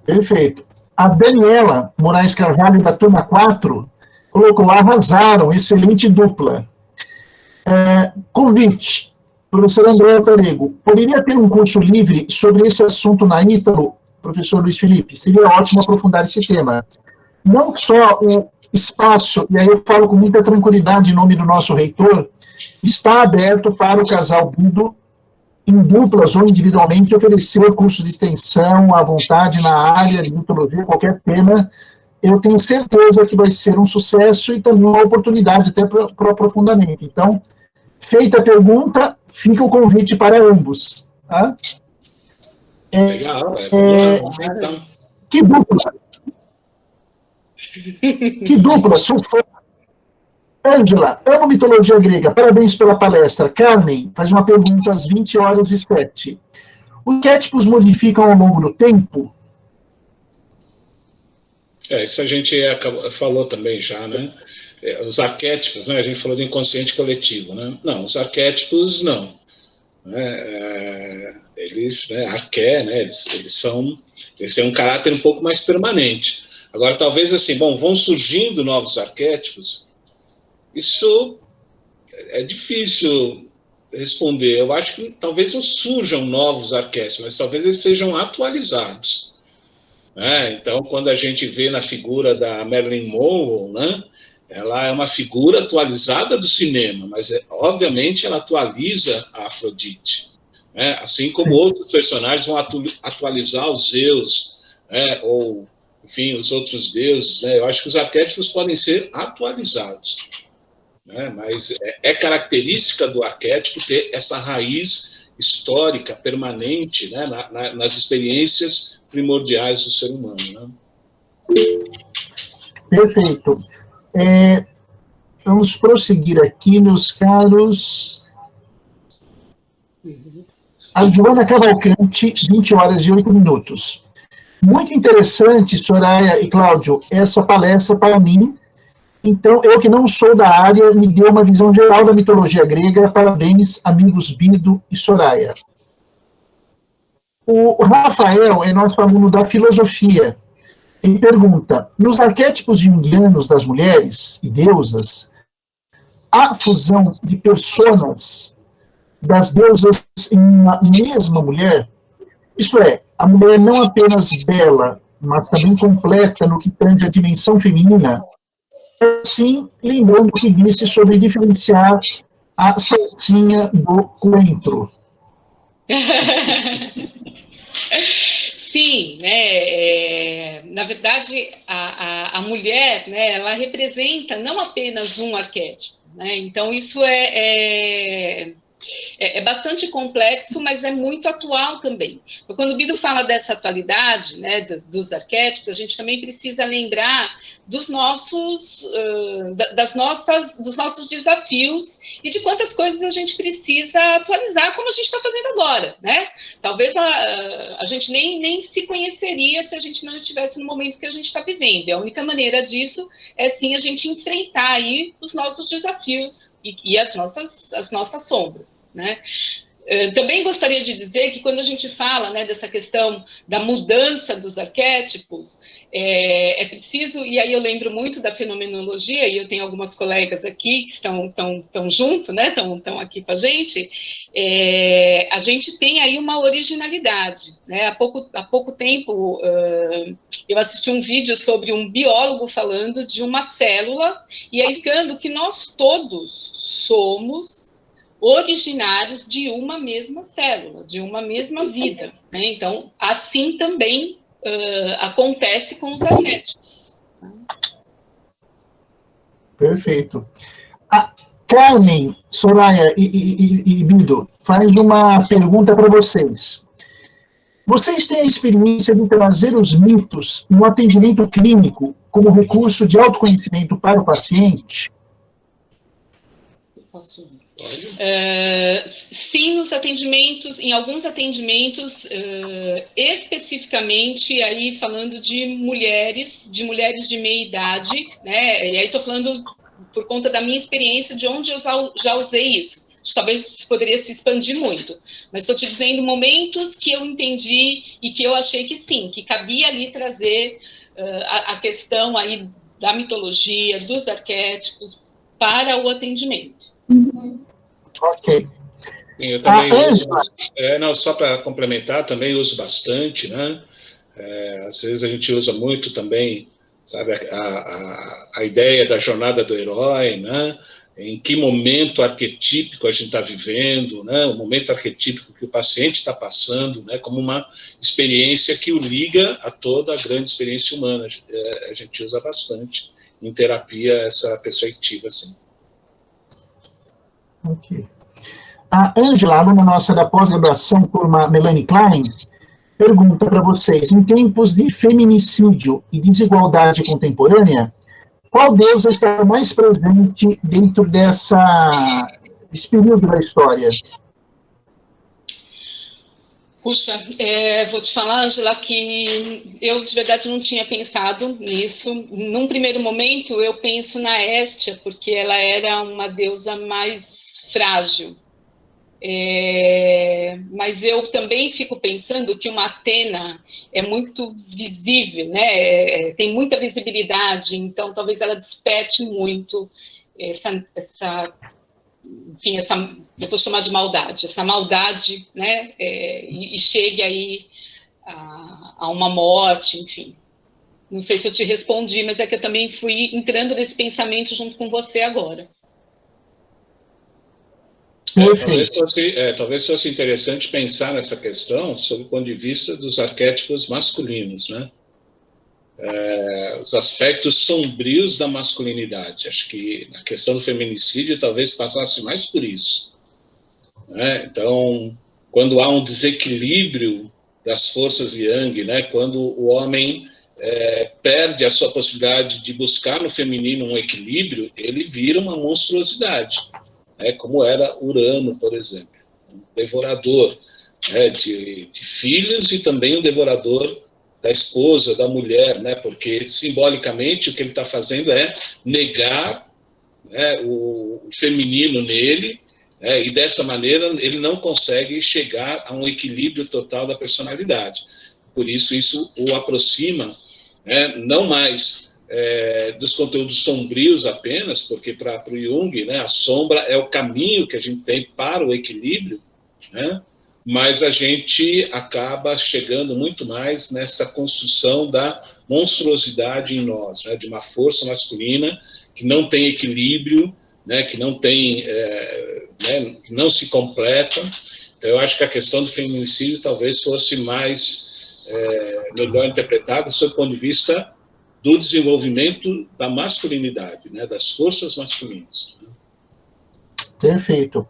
Perfeito. A Daniela Moraes Carvalho, da turma 4, colocou lá, arrasaram, excelente dupla. Convite, professor André Tarego, poderia ter um curso livre sobre esse assunto na Ítalo, professor Luiz Felipe? Seria ótimo aprofundar esse tema. Não só o espaço, e aí eu falo com muita tranquilidade em nome do nosso reitor, está aberto para o casal Bido, em duplas ou individualmente, oferecer cursos de extensão à vontade na área de mitologia, qualquer tema. Eu tenho certeza que vai ser um sucesso e também uma oportunidade até para o aprofundamento. Então, feita a pergunta, fica o convite para ambos. Tá? Legal, então. Que dupla! Que dupla! Sou fã. Ângela, amo mitologia grega, parabéns pela palestra. Carmen faz uma pergunta às 20h07. Os arquétipos modificam ao longo do tempo? Isso a gente falou também já, né? Os arquétipos, né? A gente falou do inconsciente coletivo, né? Não, os arquétipos não. Eles, né, arqué, né? Eles têm um caráter um pouco mais permanente. Agora, talvez assim, vão surgindo novos arquétipos. Isso é difícil responder. Eu acho que talvez não surjam novos arquétipos, mas talvez eles sejam atualizados. Então, quando a gente vê na figura da Marilyn Monroe, né, ela é uma figura atualizada do cinema, mas obviamente ela atualiza a Afrodite. Assim como outros personagens vão atualizar os Zeus, ou, enfim, os outros deuses. Eu acho que os arquétipos podem ser atualizados. Mas é característica do arquétipo ter essa raiz histórica, permanente, né, nas experiências primordiais do ser humano. Né? Perfeito. Vamos prosseguir aqui, meus caros. A Joana Cavalcante, 20h08. Muito interessante, Soraya e Cláudio, essa palestra para mim. Então, eu que não sou da área, me deu uma visão geral da mitologia grega. Parabéns, amigos Bido e Soraya. O Rafael é nosso aluno da filosofia. Ele pergunta, nos arquétipos junguianos das mulheres e deusas, há fusão de personas das deusas em uma mesma mulher? Isto é, a mulher não apenas bela, mas também completa no que tange a dimensão feminina. Assim, lembrando que disse sobre diferenciar a salsinha do coentro. Sim, né? Na verdade, a mulher, né, ela representa não apenas um arquétipo, né? Então, isso é bastante complexo, mas é muito atual também. Quando o Bido fala dessa atualidade, né, dos arquétipos, a gente também precisa lembrar dos nossos desafios e de quantas coisas a gente precisa atualizar, como a gente está fazendo agora, né? Talvez a gente nem se conheceria se a gente não estivesse no momento que a gente está vivendo. E a única maneira disso é, sim, a gente enfrentar aí os nossos desafios e as nossas sombras, né? Também gostaria de dizer que quando a gente fala, né, dessa questão da mudança dos arquétipos, é preciso, e aí eu lembro muito da fenomenologia, e eu tenho algumas colegas aqui que estão junto, né, estão aqui com a gente tem aí uma originalidade, né? Há pouco tempo eu assisti um vídeo sobre um biólogo falando de uma célula, e aí explicando que nós todos somos originários de uma mesma célula, de uma mesma vida, né? Então, assim também acontece com os arquétipos. Perfeito. A Carmen, Soraya e Bido faz uma pergunta para vocês. Vocês têm a experiência de trazer os mitos no atendimento clínico como recurso de autoconhecimento para o paciente? Posso? Sim, nos atendimentos, em alguns atendimentos, especificamente aí falando de mulheres de meia idade, né? E aí estou falando por conta da minha experiência, de onde eu já usei isso. Talvez poderia se expandir muito, mas estou te dizendo momentos que eu entendi e que eu achei que sim, que cabia ali trazer a questão aí da mitologia, dos arquétipos para o atendimento. Ok. Eu também uso, só para complementar, também uso bastante, né? Às vezes a gente usa muito também, sabe, a ideia da jornada do herói, né? Em que momento arquetípico a gente está vivendo, né? O momento arquetípico que o paciente está passando, né? Como uma experiência que o liga a toda a grande experiência humana. A gente usa bastante em terapia essa perspectiva, assim. Ok. A Ângela, aluna nossa da pós-graduação, turma Melanie Klein, pergunta para vocês, em tempos de feminicídio e desigualdade contemporânea, qual deusa está mais presente dentro desse período da história? Puxa, vou te falar, Ângela, que eu de verdade não tinha pensado nisso. Num primeiro momento, eu penso na Héstia, porque ela era uma deusa mais frágil. Mas eu também fico pensando que uma Atena é muito visível, né? Tem muita visibilidade, então talvez ela desperte muito eu vou chamar de maldade, essa maldade, né? E chegue aí a uma morte, enfim. Não sei se eu te respondi, mas é que eu também fui entrando nesse pensamento junto com você agora. Talvez fosse interessante pensar nessa questão sob o ponto de vista dos arquétipos masculinos, né? Os aspectos sombrios da masculinidade. Acho que a questão do feminicídio talvez passasse mais por isso, né? Então, quando há um desequilíbrio das forças yang, né? Quando o homem perde a sua possibilidade de buscar no feminino um equilíbrio, ele vira uma monstruosidade. Como era Urano, por exemplo, um devorador de filhos e também um devorador da esposa, da mulher, né? Porque simbolicamente o que ele está fazendo é negar, né, o feminino nele, e dessa maneira ele não consegue chegar a um equilíbrio total da personalidade. Por isso o aproxima, não mais dos conteúdos sombrios apenas, porque para o Jung, né, a sombra é o caminho que a gente tem para o equilíbrio, né, mas a gente acaba chegando muito mais nessa construção da monstruosidade em nós, né, de uma força masculina que não tem equilíbrio, né, que não tem, que não se completa. Então, eu acho que a questão do feminicídio talvez fosse mais melhor interpretada sob o ponto de vista do desenvolvimento da masculinidade, né, das forças masculinas. Perfeito.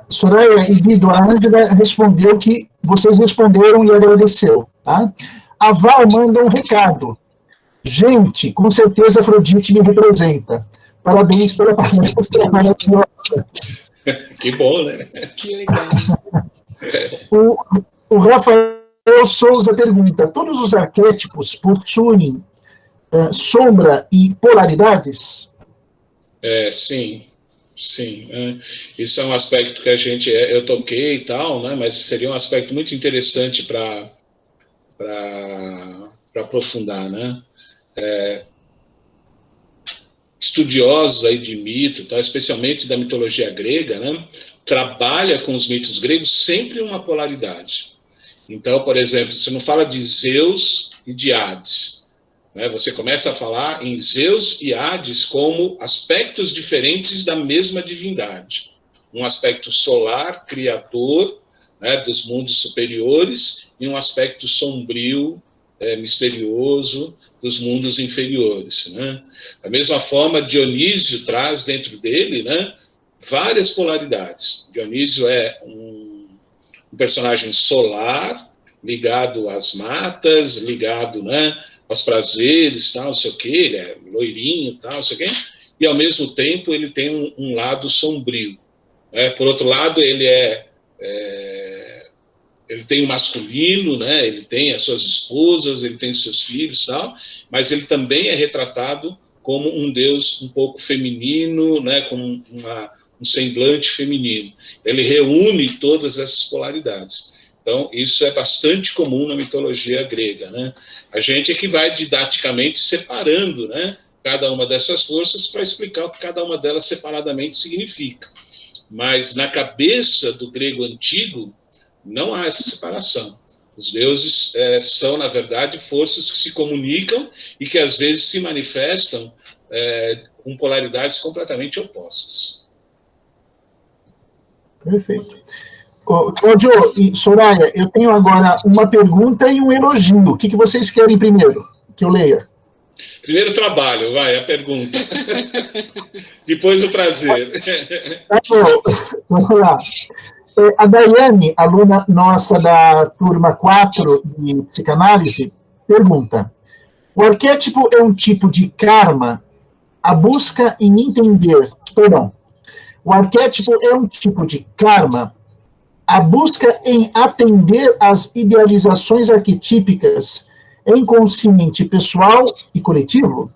Soraya e Guido, a Ângela respondeu que vocês responderam e agradeceu. Tá? A Val manda um recado. Gente, com certeza Afrodite me representa. Parabéns pela palestra maravilhosa. Que bom, né? Que legal. O Rafael Souza pergunta, todos os arquétipos possuem sombra e polaridades? Sim. Sim, isso é um aspecto que eu toquei e tal, né, mas seria um aspecto muito interessante para aprofundar, né? Estudiosos aí de mito, tá, especialmente da mitologia grega, né, trabalha com os mitos gregos sempre uma polaridade. Então, por exemplo, você não fala de Zeus e de Hades, né? Você começa a falar em Zeus e Hades como aspectos diferentes da mesma divindade. Um aspecto solar, criador, né, dos mundos superiores, e um aspecto sombrio, misterioso, dos mundos inferiores. Né? Da mesma forma, Dionísio traz dentro dele, né, várias polaridades. Dionísio é um personagem solar, ligado às matas, ligado, né, aos prazeres, tal, não sei o quê, ele é loirinho, tal, não sei o quê, e ao mesmo tempo ele tem um lado sombrio. Né? Por outro lado, ele tem o masculino, né? Ele tem as suas esposas, ele tem seus filhos, tal, mas ele também é retratado como um Deus um pouco feminino, né? Com um semblante feminino. Ele reúne todas essas polaridades. Então, isso é bastante comum na mitologia grega, né? A gente é que vai didaticamente separando, né, cada uma dessas forças para explicar o que cada uma delas separadamente significa. Mas na cabeça do grego antigo, não há essa separação. Os deuses são, na verdade, forças que se comunicam e que, às vezes, se manifestam com polaridades completamente opostas. Perfeito. Cláudio e Soraya, eu tenho agora uma pergunta e um elogio. O que vocês querem primeiro que eu leia? Primeiro trabalho, vai, a pergunta. Depois o prazer. Tá bom, vamos lá. A Daiane, aluna nossa da turma 4 de psicanálise, pergunta: o arquétipo é um tipo de karma? A busca em entender... Perdão. O arquétipo é um tipo de karma? A busca em atender às idealizações arquetípicas é inconsciente pessoal e coletivo?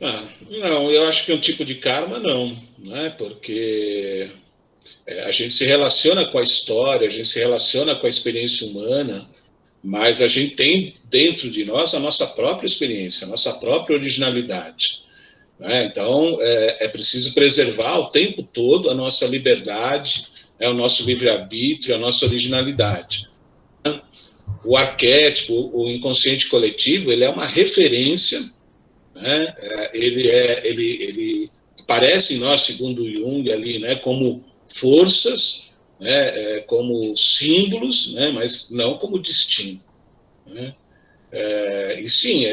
Não, eu acho que é um tipo de karma, não, né? Porque a gente se relaciona com a história, a gente se relaciona com a experiência humana, mas a gente tem dentro de nós a nossa própria experiência, a nossa própria originalidade. Né? Então, é preciso preservar o tempo todo a nossa liberdade, o nosso livre-arbítrio, a nossa originalidade. O arquétipo, o inconsciente coletivo, ele é uma referência, né? Ele aparece em nós, segundo Jung, ali, né, como forças, né, como símbolos, né, mas não como destino. Né? E sim,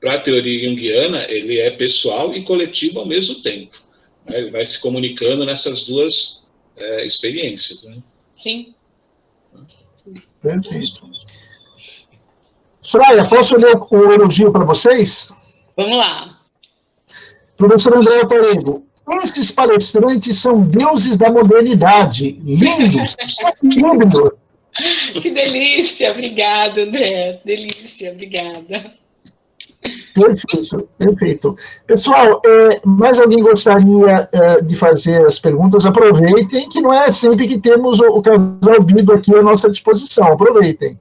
para a teoria junguiana, ele é pessoal e coletivo ao mesmo tempo. Né? Ele vai se comunicando nessas duas experiências. Né? Sim. Perfeito. Soraya, posso ler o elogio para vocês? Vamos lá. Professor André Aparelho, esses palestrantes são deuses da modernidade. Lindos. Lindo. Que delícia. Obrigada, André. Delícia. Obrigada. Perfeito, perfeito. Pessoal, mais alguém gostaria de fazer as perguntas? Aproveitem, que não é sempre que temos o casal Bido aqui à nossa disposição. Aproveitem.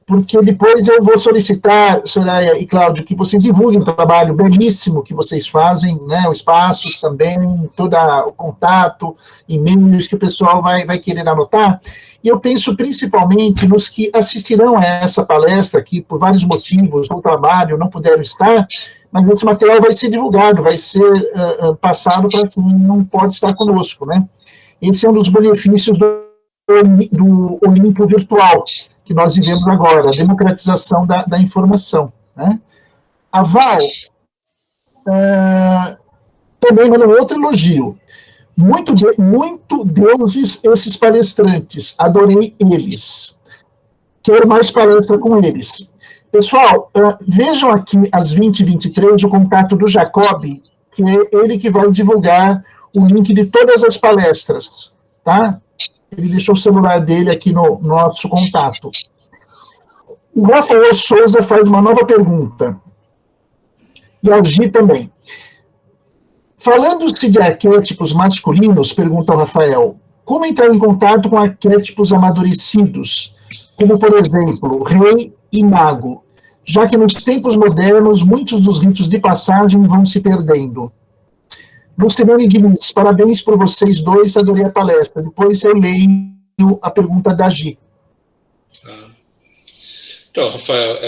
Porque depois eu vou solicitar, Soraya e Cláudio, que vocês divulguem o trabalho belíssimo que vocês fazem, né, o espaço também, todo o contato, e-mails que o pessoal vai querer anotar. E eu penso principalmente nos que assistirão a essa palestra, que por vários motivos, no trabalho, não puderam estar, mas esse material vai ser divulgado, vai ser passado para quem não pode estar conosco, né? Esse é um dos benefícios do Olimpo virtual, que nós vivemos agora, a democratização da informação. Né? A Val também mandou outro elogio. Muito deuses esses palestrantes, adorei eles. Quero mais palestra com eles. Pessoal, vejam aqui às 20h23 o contato do Jacob, que é ele que vai divulgar o link de todas as palestras. Tá? Ele deixou o celular dele aqui no nosso contato. O Rafael Souza faz uma nova pergunta. E a Gi também. Falando-se de arquétipos masculinos, pergunta o Rafael, como entrar em contato com arquétipos amadurecidos, como, por exemplo, rei e mago, já que nos tempos modernos muitos dos ritos de passagem vão se perdendo? Lucilene Diniz, parabéns por vocês dois, adorei a palestra. Depois eu leio a pergunta da Gi. Então, Rafael,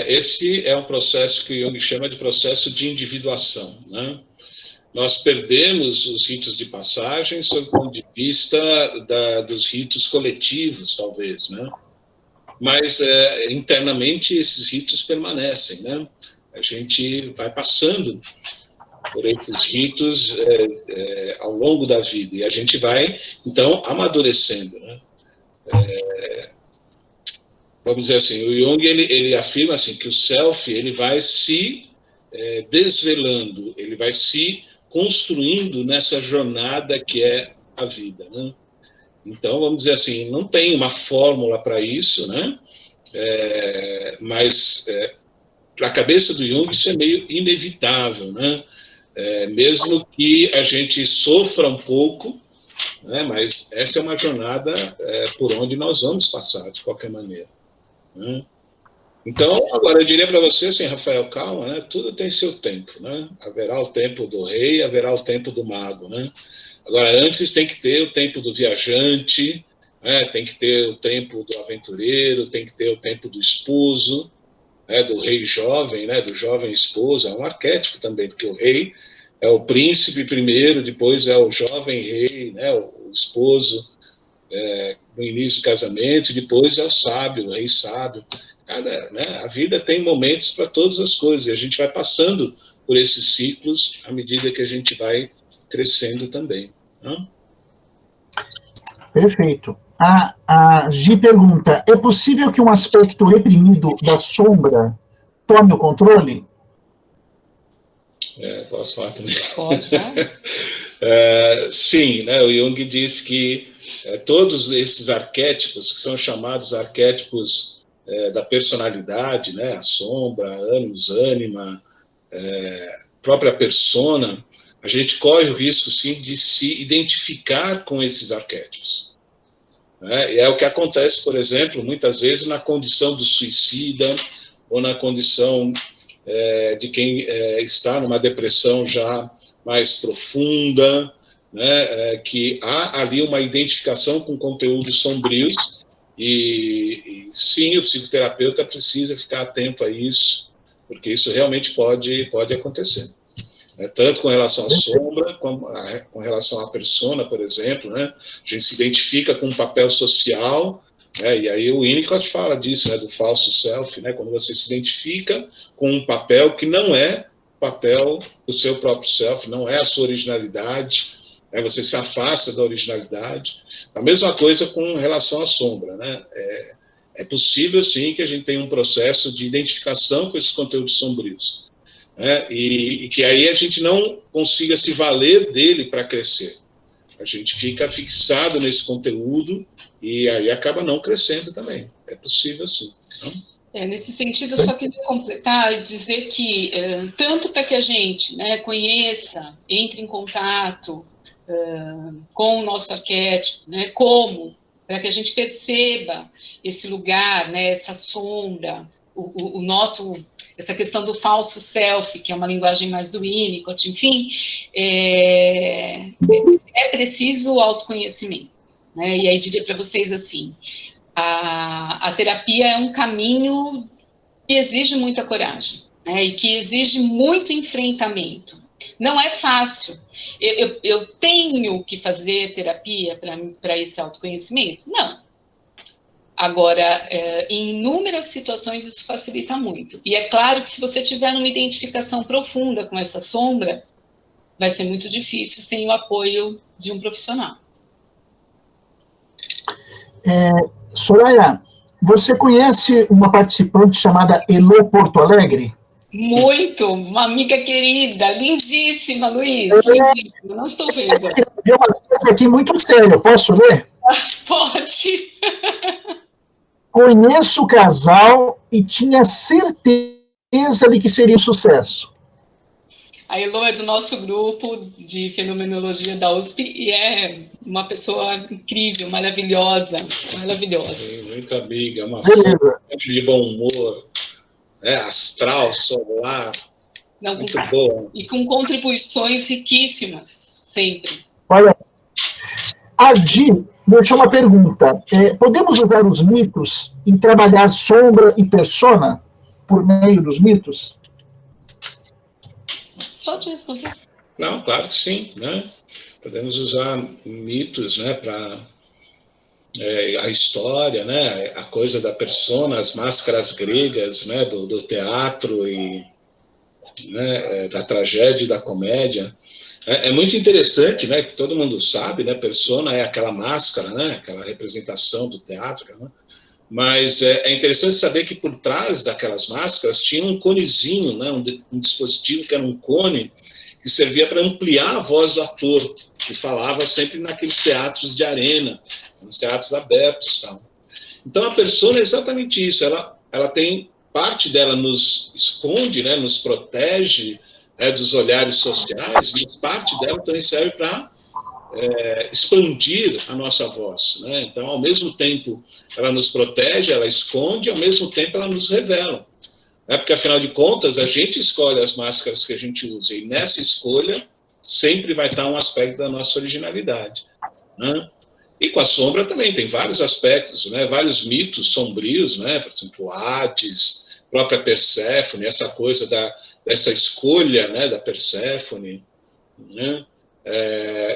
esse é um processo que Jung chama de processo de individuação, né? Nós perdemos os ritos de passagem sob o ponto de vista dos ritos coletivos, talvez, né? Mas internamente esses ritos permanecem, né? A gente vai passando por esses ritos ao longo da vida e a gente vai, então, amadurecendo, né? Vamos dizer assim, o Jung ele afirma assim que o self ele vai se desvelando, ele vai se construindo nessa jornada que é a vida, né? Então, vamos dizer assim, não tem uma fórmula para isso, né? Mas para a cabeça do Jung isso é meio inevitável, né? Mesmo que a gente sofra um pouco, né? Mas essa é uma jornada por onde nós vamos passar, de qualquer maneira, né? Então, agora eu diria para você, assim, Rafael, calma, né? Tudo tem seu tempo, né? Haverá o tempo do rei, haverá o tempo do mago, né? Agora, antes tem que ter o tempo do viajante, né? Tem que ter o tempo do aventureiro, tem que ter o tempo do esposo, né? Do rei jovem, né? Do jovem esposo, é um arquétipo também, porque o rei é o príncipe primeiro, depois é o jovem rei, né? O esposo no início do casamento, e depois é o sábio, o rei sábio. Né, a vida tem momentos para todas as coisas, e a gente vai passando por esses ciclos à medida que a gente vai crescendo também, né? Perfeito. A Gi pergunta, é possível que um aspecto reprimido da sombra tome o controle? Posso falar também? Pode falar. Sim, né, o Jung diz que todos esses arquétipos, que são chamados arquétipos da personalidade, né, a sombra, ânimos, ânima, própria persona, a gente corre o risco, sim, de se identificar com esses arquétipos, né? E é o que acontece, por exemplo, muitas vezes na condição do suicida ou na condição de quem está numa depressão já mais profunda, né? Que há ali uma identificação com conteúdos sombrios. E sim, o psicoterapeuta precisa ficar atento a isso, porque isso realmente pode acontecer. Tanto com relação à sombra, como com relação à persona, por exemplo, né? A gente se identifica com um papel social, né? E aí o Winnicott fala disso, né? Do falso self, né? Quando você se identifica com um papel que não é papel do seu próprio self, não é a sua originalidade, né? Você se afasta da originalidade. A mesma coisa com relação à sombra, né? É possível, sim, que a gente tenha um processo de identificação com esses conteúdos sombrios, né? E que aí a gente não consiga se valer dele para crescer. A gente fica fixado nesse conteúdo e aí acaba não crescendo também. É possível, sim. Não? Nesse sentido, eu só queria completar e dizer que, tanto para que a gente, né, conheça, entre em contato com o nosso arquétipo, né, como para que a gente perceba esse lugar, né, essa sombra, o nosso, essa questão do falso self, que é uma linguagem mais do Winnicott, enfim, é preciso autoconhecimento, né? E aí diria para vocês assim, a terapia é um caminho que exige muita coragem, né, e que exige muito enfrentamento. Não é fácil. Eu tenho que fazer terapia para esse autoconhecimento? Não. Agora, em inúmeras situações isso facilita muito. E é claro que se você tiver uma identificação profunda com essa sombra, vai ser muito difícil sem o apoio de um profissional. Soraya, você conhece uma participante chamada Elô Porto Alegre? Muito, uma amiga querida, lindíssima, Luiz, lindíssima, não estou vendo. Tem uma coisa aqui muito séria, posso ler? Pode. Conheço o casal e tinha certeza de que seria um sucesso. A Elô é do nosso grupo de fenomenologia da USP e é uma pessoa incrível, maravilhosa, maravilhosa. Sim, muito amiga, uma fonte de bom humor, astral, solar, não, muito boa. E com contribuições riquíssimas, sempre. Olha, a Di deixou uma pergunta. Podemos usar os mitos em trabalhar sombra e persona por meio dos mitos? Pode responder. Não, claro que sim, né? Podemos usar mitos, né, para a história, né, a coisa da persona, as máscaras gregas, né, do teatro e, né, da tragédia e da comédia. É muito interessante, né, que todo mundo sabe, né, persona é aquela máscara, né, aquela representação do teatro, né, mas é interessante saber que por trás daquelas máscaras tinha um conezinho, né, um dispositivo que era um cone que servia para ampliar a voz do ator, que falava sempre naqueles teatros de arena, nos teatros abertos, tal. Então a persona é exatamente isso, ela tem parte dela nos esconde, né, nos protege dos olhares sociais, mas parte dela também serve para expandir a nossa voz, né? Então, ao mesmo tempo, ela nos protege, ela esconde, ao mesmo tempo, ela nos revela. Porque, afinal de contas, a gente escolhe as máscaras que a gente usa, e nessa escolha sempre vai estar um aspecto da nossa originalidade, né? E com a sombra também tem vários aspectos, né? Vários mitos sombrios, né? Por exemplo, Hades, própria Perséfone, essa coisa dessa escolha, né, da Perséfone, né?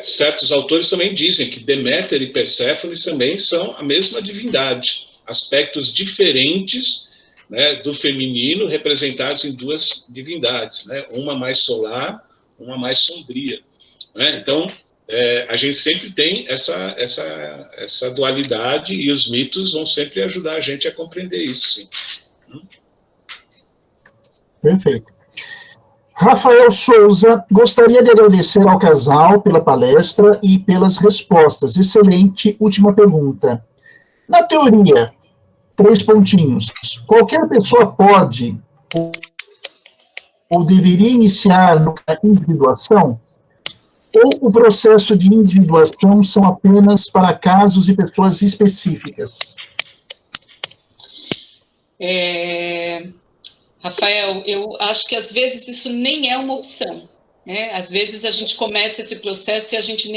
Certos autores também dizem que Deméter e Perséfone também são a mesma divindade, aspectos diferentes, né, do feminino representados em duas divindades, né? Uma mais solar, uma mais sombria, né? Então, a gente sempre tem essa dualidade e os mitos vão sempre ajudar a gente a compreender isso, sim. Perfeito. Rafael Souza, gostaria de agradecer ao casal pela palestra e pelas respostas. Excelente última pergunta. Na teoria, 3 pontinhos. Qualquer pessoa pode ou deveria iniciar na individuação? Ou o processo de individuação são apenas para casos e pessoas específicas? Rafael, eu acho que às vezes isso nem é uma opção, né? Às vezes a gente começa esse processo e a gente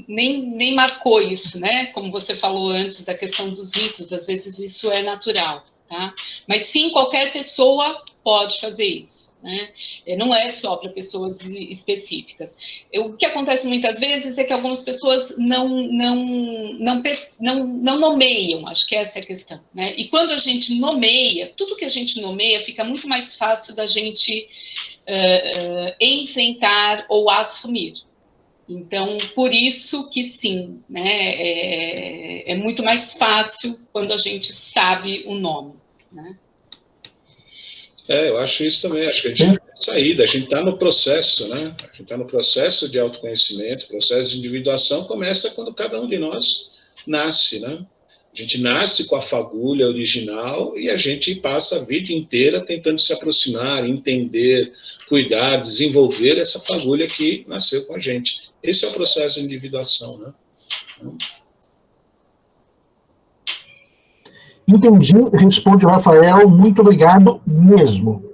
nem marcou isso, né? Como você falou antes da questão dos ritos, às vezes isso é natural, tá? Mas sim, qualquer pessoa pode fazer isso, né? Não é só para pessoas específicas. O que acontece muitas vezes é que algumas pessoas não nomeiam, acho que essa é a questão, né? E quando a gente nomeia, tudo que a gente nomeia fica muito mais fácil da gente enfrentar ou assumir. Então, por isso que sim, né? É muito mais fácil quando a gente sabe o nome, né? Eu acho isso também, acho que a gente tem saída, a gente está no processo, né? A gente está no processo de autoconhecimento, processo de individuação começa quando cada um de nós nasce, né? A gente nasce com a fagulha original e a gente passa a vida inteira tentando se aproximar, entender, cuidar, desenvolver essa fagulha que nasceu com a gente. Esse é o processo de individuação, né? Entendi, responde o Rafael, muito obrigado mesmo.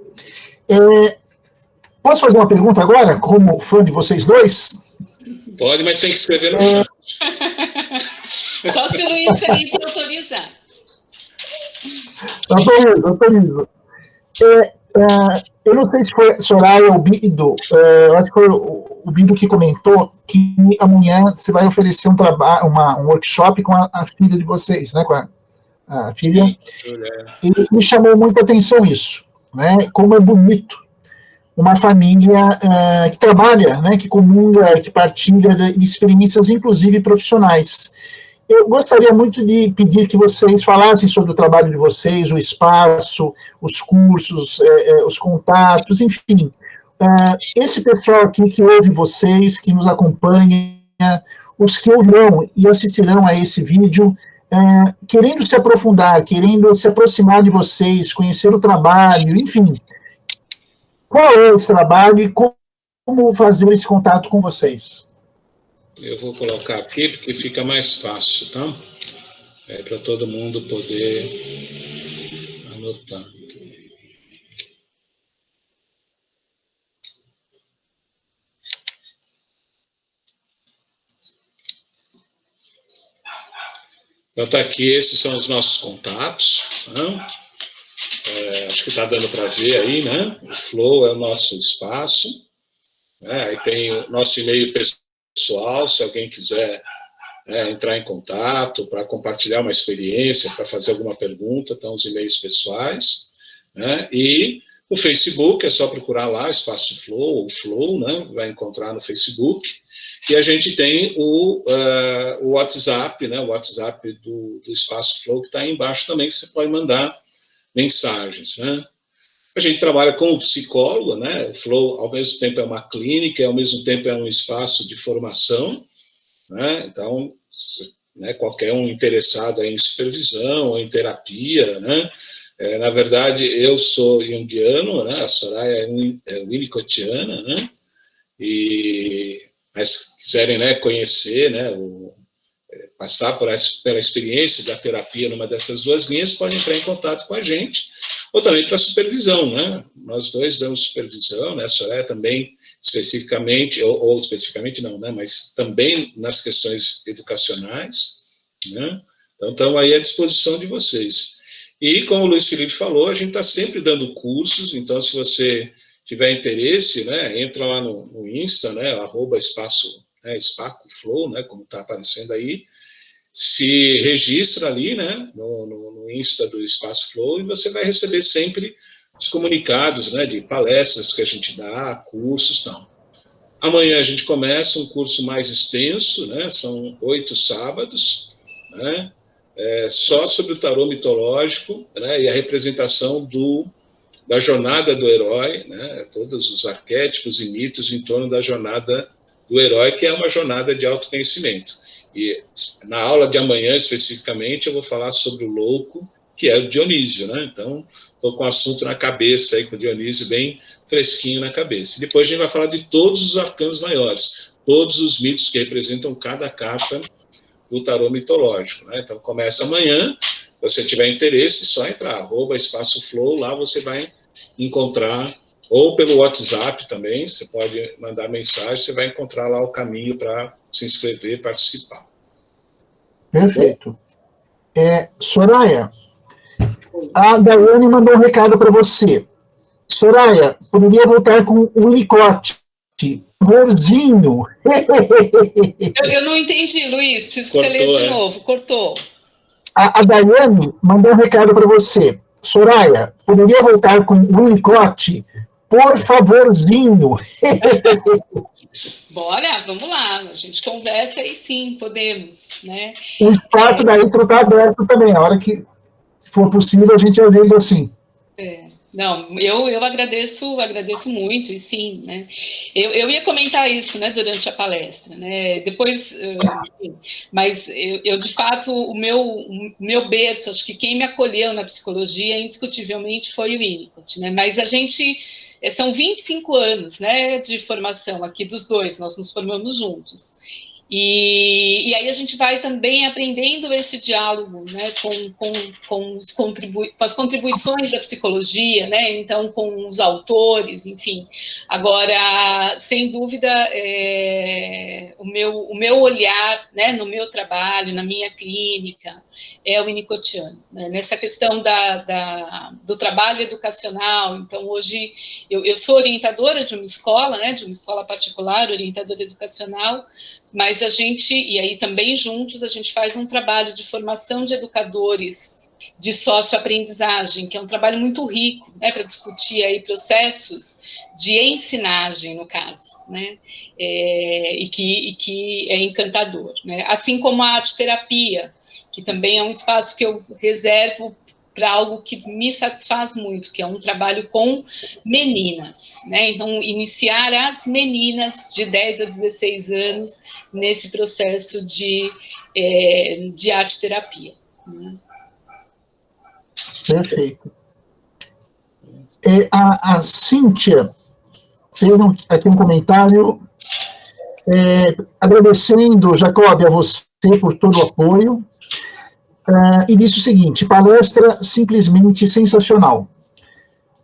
Posso fazer uma pergunta agora, como fã de vocês dois? Pode, mas tem que escrever no chat. Só se o Luiz Felipe autorizar. Autorizo. Eu não sei se foi Soraya ou Bido, eu acho que foi o Bido que comentou que amanhã você vai oferecer um workshop com a filha de vocês, né, com a filha, e me chamou muita atenção isso, né? Como é bonito uma família que trabalha, né? Que comunga, que partilha de experiências, inclusive profissionais. Eu gostaria muito de pedir que vocês falassem sobre o trabalho de vocês, o espaço, os cursos, os contatos, enfim. Esse pessoal aqui que ouve vocês, que nos acompanha, os que ouvirão e assistirão a esse vídeo, querendo se aprofundar, querendo se aproximar de vocês, conhecer o trabalho, enfim. Qual é esse trabalho e como como fazer esse contato com vocês? Eu vou colocar aqui, porque fica mais fácil, tá? Para todo mundo poder anotar. Então, tá aqui, esses são os nossos contatos. Né? Acho que está dando para ver aí, né? O Flow é o nosso espaço. Né? Aí tem o nosso e-mail pessoal, se alguém quiser entrar em contato para compartilhar uma experiência, para fazer alguma pergunta, estão os e-mails pessoais. Né? E o Facebook, é só procurar lá, Espaço Flow, ou Flow, né? Vai encontrar no Facebook. E a gente tem o WhatsApp, né? O WhatsApp do Espaço Flow, que está aí embaixo também, que você pode mandar mensagens. Né? A gente trabalha com o psicólogo, né? O Flow, ao mesmo tempo, é uma clínica, ao mesmo tempo, é um espaço de formação. Né? Então, né, qualquer um interessado em supervisão ou em terapia, né? Na verdade, eu sou junguiano, né? A Soraya é winnicottiana, né? Mas se quiserem, né, conhecer, né, passar pela experiência da terapia numa dessas duas linhas, podem entrar em contato com a gente, ou também para supervisão, né? Nós dois damos supervisão, né? A Soraya também especificamente, ou especificamente não, né? Mas também nas questões educacionais, né? Então, estamos aí à disposição de vocês. E, como o Luiz Felipe falou, a gente está sempre dando cursos, então, se você tiver interesse, né, entra lá no Insta, né, @espaço, né, SpacoFlow, né, como está aparecendo aí, se registra ali, né, no Insta do Espaço Flow, e você vai receber sempre os comunicados, né, de palestras que a gente dá, cursos e tal. Amanhã a gente começa um curso mais extenso, né, são 8 sábados, né, só sobre o tarô mitológico, né, e a representação da jornada do herói, né, todos os arquétipos e mitos em torno da jornada do herói, que é uma jornada de autoconhecimento. E na aula de amanhã, especificamente, eu vou falar sobre o louco, que é o Dionísio, né? Então, estou com o assunto na cabeça aí, com o Dionísio bem fresquinho na cabeça. E depois a gente vai falar de todos os arcanos maiores, todos os mitos que representam cada carta do tarô mitológico, né? Então, começa amanhã. Se você tiver interesse, é só entrar, @Espaço Flow, lá você vai encontrar, ou pelo WhatsApp também, você pode mandar mensagem, você vai encontrar lá o caminho para se inscrever e participar. Perfeito. Soraya, a Daiane mandou um recado para você. Soraya, poderia voltar com o Winnicott. Favorzinho. Eu não entendi, Luiz, preciso que você leia de novo. Cortou. A Daiane mandou um recado para você. Soraya, poderia voltar com o Winnicott? Por favorzinho. Bora, vamos lá, a gente conversa e sim, podemos, né? O espaço da intro está aberto também, a hora que for possível a gente agenda assim. Não, eu agradeço muito, e sim, né? Eu ia comentar isso, né, durante a palestra, né? Depois, mas eu de fato, o meu berço, acho que quem me acolheu na psicologia, indiscutivelmente, foi o Winnicott, né? Mas a gente, são 25 anos, né, de formação aqui dos dois, nós nos formamos juntos. E aí a gente vai também aprendendo esse diálogo, né, com as contribuições da psicologia, né, então com os autores, enfim. Agora, sem dúvida, o meu olhar, né, no meu trabalho, na minha clínica, é o winnicottiano, né, nessa questão do trabalho educacional. Então, hoje, eu sou orientadora de uma escola, né, de uma escola particular, orientadora educacional, mas a gente, e aí também juntos, a gente faz um trabalho de formação de educadores de socioaprendizagem, que é um trabalho muito rico, né, para discutir aí processos de ensinagem, no caso, né, e que é encantador, né, assim como a arte-terapia, que também é um espaço que eu reservo para algo que me satisfaz muito, que é um trabalho com meninas, né? Então, iniciar as meninas de 10 a 16 anos nesse processo de arte-terapia. Né? Perfeito. A Cíntia fez aqui um comentário agradecendo, Jacob, a você por todo o apoio, e disse o seguinte: palestra simplesmente sensacional.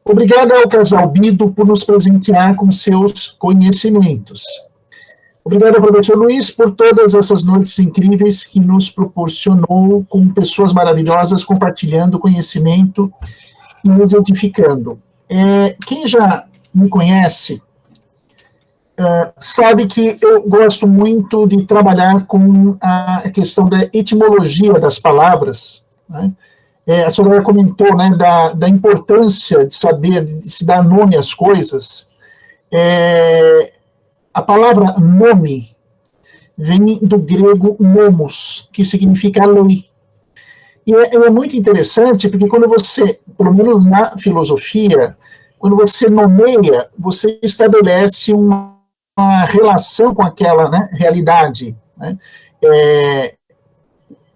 Obrigada ao Casal Bido por nos presentear com seus conhecimentos. Obrigado ao professor Luiz por todas essas noites incríveis que nos proporcionou com pessoas maravilhosas compartilhando conhecimento e nos edificando. Quem já me conhece sabe que eu gosto muito de trabalhar com a questão da etimologia das palavras, né? A senhora comentou, né, da importância de saber, de se dar nome às coisas. A palavra nome vem do grego nomos, que significa lei. E é muito interessante, porque quando você, pelo menos na filosofia, quando você nomeia, você estabelece uma relação com aquela, né, realidade. Né?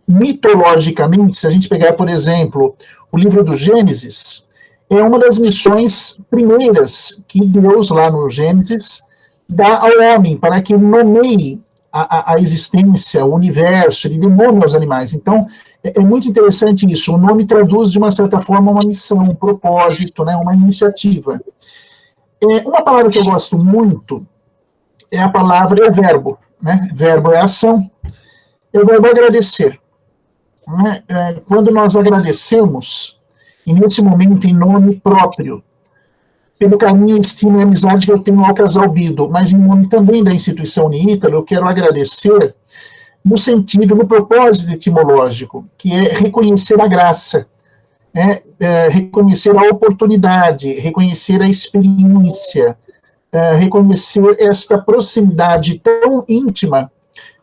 Mitologicamente, se a gente pegar, por exemplo, o livro do Gênesis, é uma das missões primeiras que Deus, lá no Gênesis, dá ao homem, para que nomeie a existência, o universo, ele dê nome aos animais. Então, é muito interessante isso. O nome traduz, de uma certa forma, uma missão, um propósito, né, uma iniciativa. Uma palavra que eu gosto muito é a palavra, o verbo. Né? Verbo é ação. É o verbo agradecer. Né? Quando nós agradecemos, e nesse momento em nome próprio, pelo caminho, estima e amizade que eu tenho ao Casal Bido, mas em nome também da instituição Uniítalo, eu quero agradecer no sentido, no propósito etimológico, que é reconhecer a graça, reconhecer a oportunidade, reconhecer a experiência, reconhecer esta proximidade tão íntima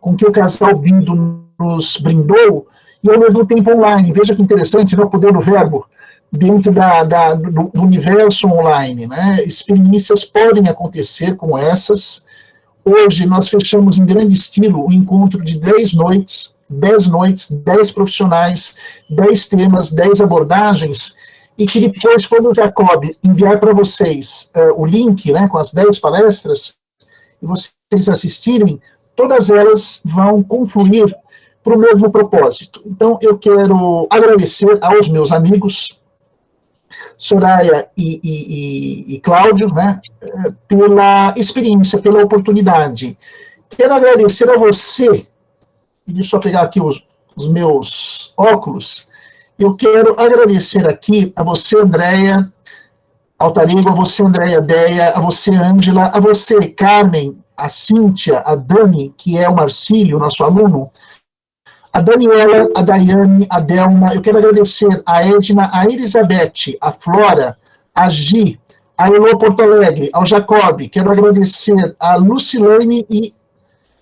com que o Casal Bido nos brindou, e ao mesmo tempo online. Veja que interessante, né, o poder do verbo dentro do universo online. Né? Experiências podem acontecer como essas. Hoje nós fechamos em grande estilo o encontro de 10 noites, 10 profissionais, 10 temas, 10 abordagens, e que depois, quando o Jacob enviar para vocês o link, né, com as 10 palestras, e vocês assistirem, todas elas vão confluir para o mesmo propósito. Então, eu quero agradecer aos meus amigos, Soraya e Cláudio, né, pela experiência, pela oportunidade. Quero agradecer a você, e deixa eu pegar aqui os meus óculos, eu quero agradecer aqui a você, Andréia Altarigo, a você, Andréia Deia, a você, Ângela, a você, Carmen, a Cíntia, a Dani, que é o Marcílio, nosso aluno, a Daniela, a Daiane, a Delma. Eu quero agradecer a Edna, a Elizabeth, a Flora, a Gi, a Elô Porto Alegre, ao Jacob. Quero agradecer a Lucilene e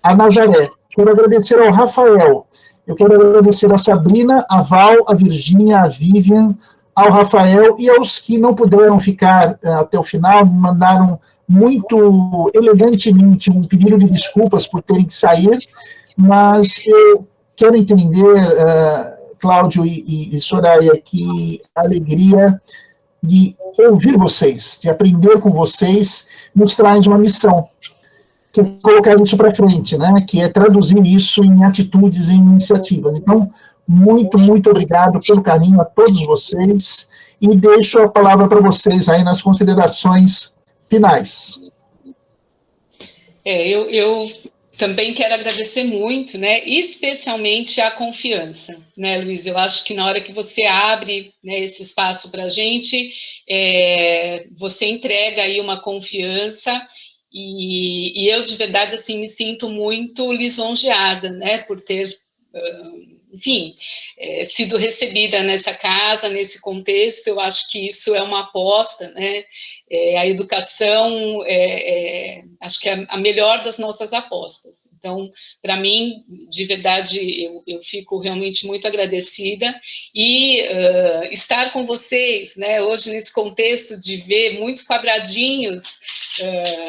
a Nazaré. Quero agradecer ao Rafael. Eu quero agradecer a Sabrina, a Val, a Virgínia, a Vivian, ao Rafael e aos que não puderam ficar até o final, me mandaram muito elegantemente um pedido de desculpas por terem que sair, mas eu quero entender, Cláudio e Soraya, que a alegria de ouvir vocês, de aprender com vocês, nos traz uma missão, que é colocar isso para frente, né? Que é traduzir isso em atitudes, em iniciativas. Então, muito, muito obrigado pelo carinho a todos vocês, e deixo a palavra para vocês aí nas considerações finais. Eu também quero agradecer muito, né, especialmente a confiança, né, Luiz? Eu acho que na hora que você abre, né, esse espaço para a gente, você entrega aí uma confiança, e eu, de verdade, assim, me sinto muito lisonjeada, né, por ter, enfim, sido recebida nessa casa, nesse contexto. Eu acho que isso é uma aposta, né? A educação, acho que é a melhor das nossas apostas. Então, para mim, de verdade, eu fico realmente muito agradecida, e estar com vocês, né, hoje nesse contexto de ver muitos quadradinhos,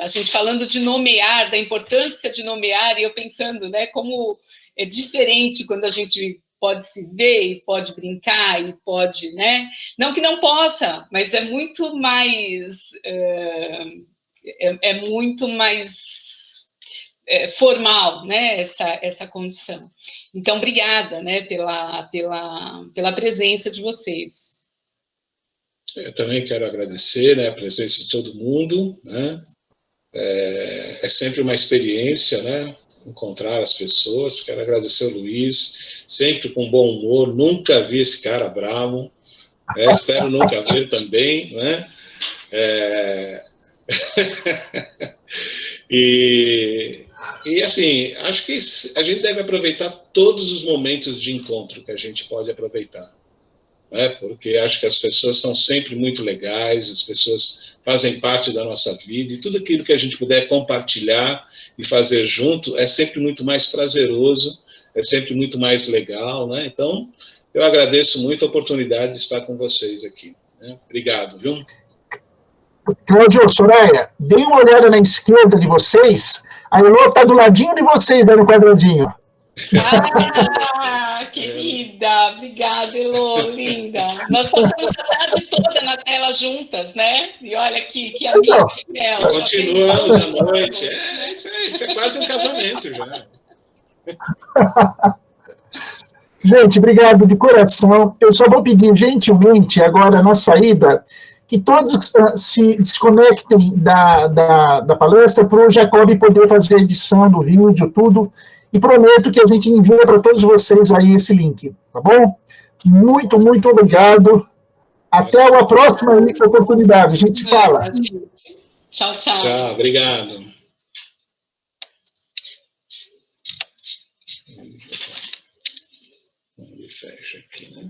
a gente falando de nomear, da importância de nomear, e eu pensando, né, como é diferente quando a gente pode se ver e pode brincar e pode, né? Não que não possa, mas é muito mais é muito mais formal, né, essa condição. Então, obrigada, né, pela presença de vocês. Eu também quero agradecer, né, a presença de todo mundo, né? É sempre uma experiência, né, encontrar as pessoas. Quero agradecer o Luiz, sempre com bom humor, nunca vi esse cara bravo, espero nunca ver também, né? E assim, acho que a gente deve aproveitar todos os momentos de encontro que a gente pode aproveitar, né? Porque acho que as pessoas são sempre muito legais, as pessoas fazem parte da nossa vida, e tudo aquilo que a gente puder compartilhar e fazer junto é sempre muito mais prazeroso, é sempre muito mais legal, né? Então, eu agradeço muito a oportunidade de estar com vocês aqui, né? Obrigado, viu? Cláudio, Soraya, dê uma olhada na esquerda de vocês, a Elô está do ladinho de vocês, no quadradinho. Ah, querida, obrigada, Elô, linda. Nós passamos a tarde toda na tela juntas, né? E olha que amiga dela. Continuamos à noite. Isso é quase um casamento já. Gente, obrigado de coração. Eu só vou pedir gentilmente agora na saída que todos se desconectem da palestra para o Jacob poder fazer a edição do vídeo, tudo, e prometo que a gente envia para todos vocês aí esse link, tá bom? Muito, muito obrigado. Até a próxima oportunidade. A gente se fala. Tchau, tchau. Tchau, obrigado. Fecha aqui, né?